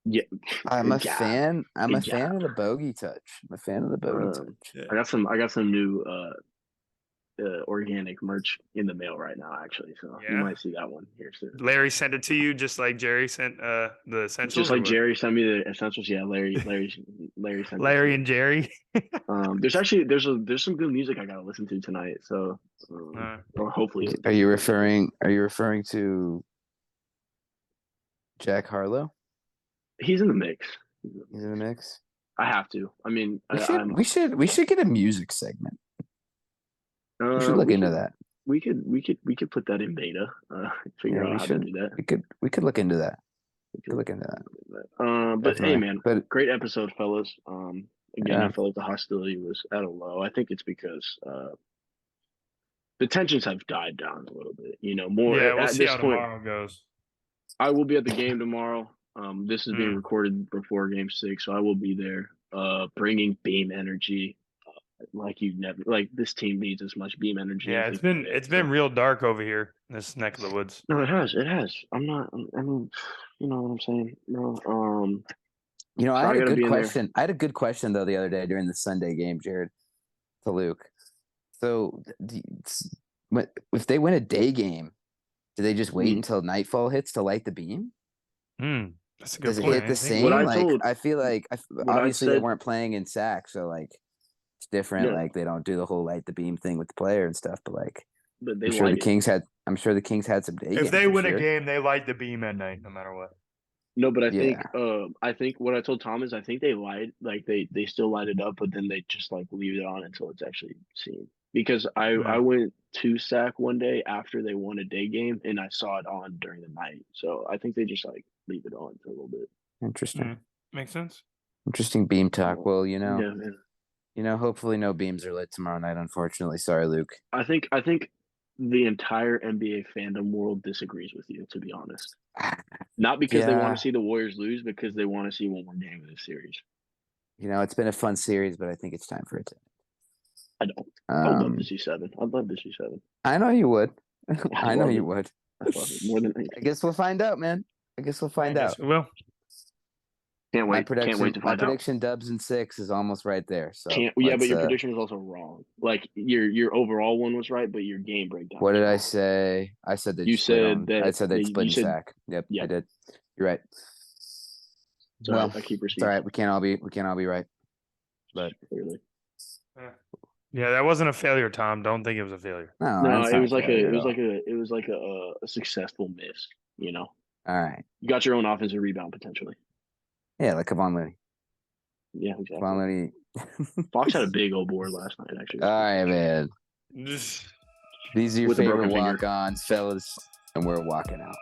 S2: Yeah.
S3: I'm a
S2: Good job.
S3: fan. I'm a
S2: Good
S3: fan
S2: job.
S3: of the bogey touch. I'm a fan of the bogey
S2: Um,
S3: touch.
S2: I got some new organic merch in the mail right now, actually. So you
S4: Yeah?
S2: might see that one here soon.
S4: Larry sent it to you just like Jerry sent the essentials.
S2: Just
S4: or
S2: like
S4: what?
S2: Jerry sent me the essentials. Yeah, Larry sent
S4: Larry and Jerry.
S2: there's some good music I gotta listen to tonight. So or hopefully.
S3: Are you referring to Jack Harlow?
S2: He's in the mix.
S3: He's in the mix.
S2: I have to. I mean,
S3: We should get a music segment. We should look into that.
S2: We could put that in beta. Figure
S3: Yeah,
S2: out how to do that.
S3: We could look into that.
S2: We
S3: Could look into that.
S2: But hey,
S3: Definitely.
S2: man,
S3: But
S2: great episode, fellas. Again,
S3: Yeah.
S2: I felt like the hostility was at a low. I think it's because the tensions have died down a little bit. More
S4: Yeah, we'll
S2: at
S4: see
S2: this
S4: how
S2: point.
S4: tomorrow goes.
S2: I will be at the game tomorrow. This is being
S4: Mm.
S2: recorded before Game 6, so I will be there. Bringing beam energy, like you never like. This team needs as much beam energy.
S4: Yeah,
S2: as
S4: it's
S2: they
S4: been
S2: can get,
S4: it's been
S2: so-
S4: real dark over here in this neck of the woods.
S2: No, it has. It has. I'm not. I mean, you know what I'm saying. No.
S3: I had
S2: I
S3: a
S2: gotta
S3: good
S2: be in there.
S3: question. I had a good question though the other day during the Sunday game, Jared, to Luke. So if they win a day game, Do they just wait
S2: Mm.
S3: until nightfall hits to light the beam?
S4: That's a good
S3: Does it
S4: point.
S3: hit
S4: I
S3: the
S4: didn't think
S3: same?
S2: What I
S3: Like
S2: told-
S3: I feel like
S2: what I
S3: obviously they
S2: said-
S3: weren't playing in sack, so like it's different.
S2: Yeah.
S3: Like they don't do the whole light the beam thing with the player and stuff. But like
S2: But they
S3: I'm sure the
S2: lied it.
S3: Kings had. I'm sure the Kings had some day
S4: If
S3: games
S4: they
S3: this
S4: win a
S3: year.
S4: game, they light the beam at night, no matter what.
S2: No, but
S3: Yeah.
S2: I think what I told Tom is I think they lied. Like they still light it up, but then they just like leave it on until it's actually seen. Because I went to sack one day after they won a day game and I saw it on during the night. So I think they just like leave it on for a little bit.
S3: Interesting.
S4: Makes sense.
S3: Interesting beam talk. Well,
S2: Yeah, man.
S3: hopefully no beams are lit tomorrow night. Unfortunately, sorry, Luke.
S2: I think the entire NBA fandom world disagrees with you, to be honest. Not because they
S3: Yeah.
S2: want to see the Warriors lose, because they want to see one more game of this series.
S3: It's been a fun series, but I think it's time for it to.
S2: I don't. I would love
S3: Um,
S2: to see 7. I'd love to see 7.
S3: I know you would. I know
S2: love
S3: you
S2: it.
S3: would.
S2: I love it more than
S3: I guess we'll find out, man. I guess we'll find
S4: I
S3: out.
S4: guess we will.
S2: can't
S3: My
S2: wait.
S3: prediction,
S2: Can't wait to
S3: my
S2: find out.
S3: prediction, Dubs and 6 is almost right there. So
S2: Yeah, but
S3: let's,
S2: your prediction was also wrong. Like your overall one was right, but your game breakdown.
S3: What
S2: was
S3: did I
S2: wrong.
S3: say? I said that
S2: You said that-
S3: I said they'd
S2: that
S3: split
S2: you
S3: and
S2: said-
S3: sack. Yep,
S2: yeah.
S3: I did. You're right.
S2: It's all
S3: Well,
S2: right, I keep
S3: it's all right. We can't all be right. But
S2: Clearly.
S4: Yeah, that wasn't a failure, Tom. Don't think it was a failure.
S3: no,
S2: No,
S3: that's
S2: it
S3: not
S2: was like
S3: fair
S2: a
S3: at all.
S2: it was like a successful miss. You know,
S3: All right.
S2: you got your own offensive rebound potentially.
S3: Yeah, like Kevon Looney.
S2: Yeah, exactly.
S3: Kevon Looney.
S2: Fox had a big old board last night. Actually,
S3: All right, man.
S4: Just
S3: These are your
S2: With a
S3: favorite
S2: broken finger.
S3: walk-ons, fellas, and we're walking out.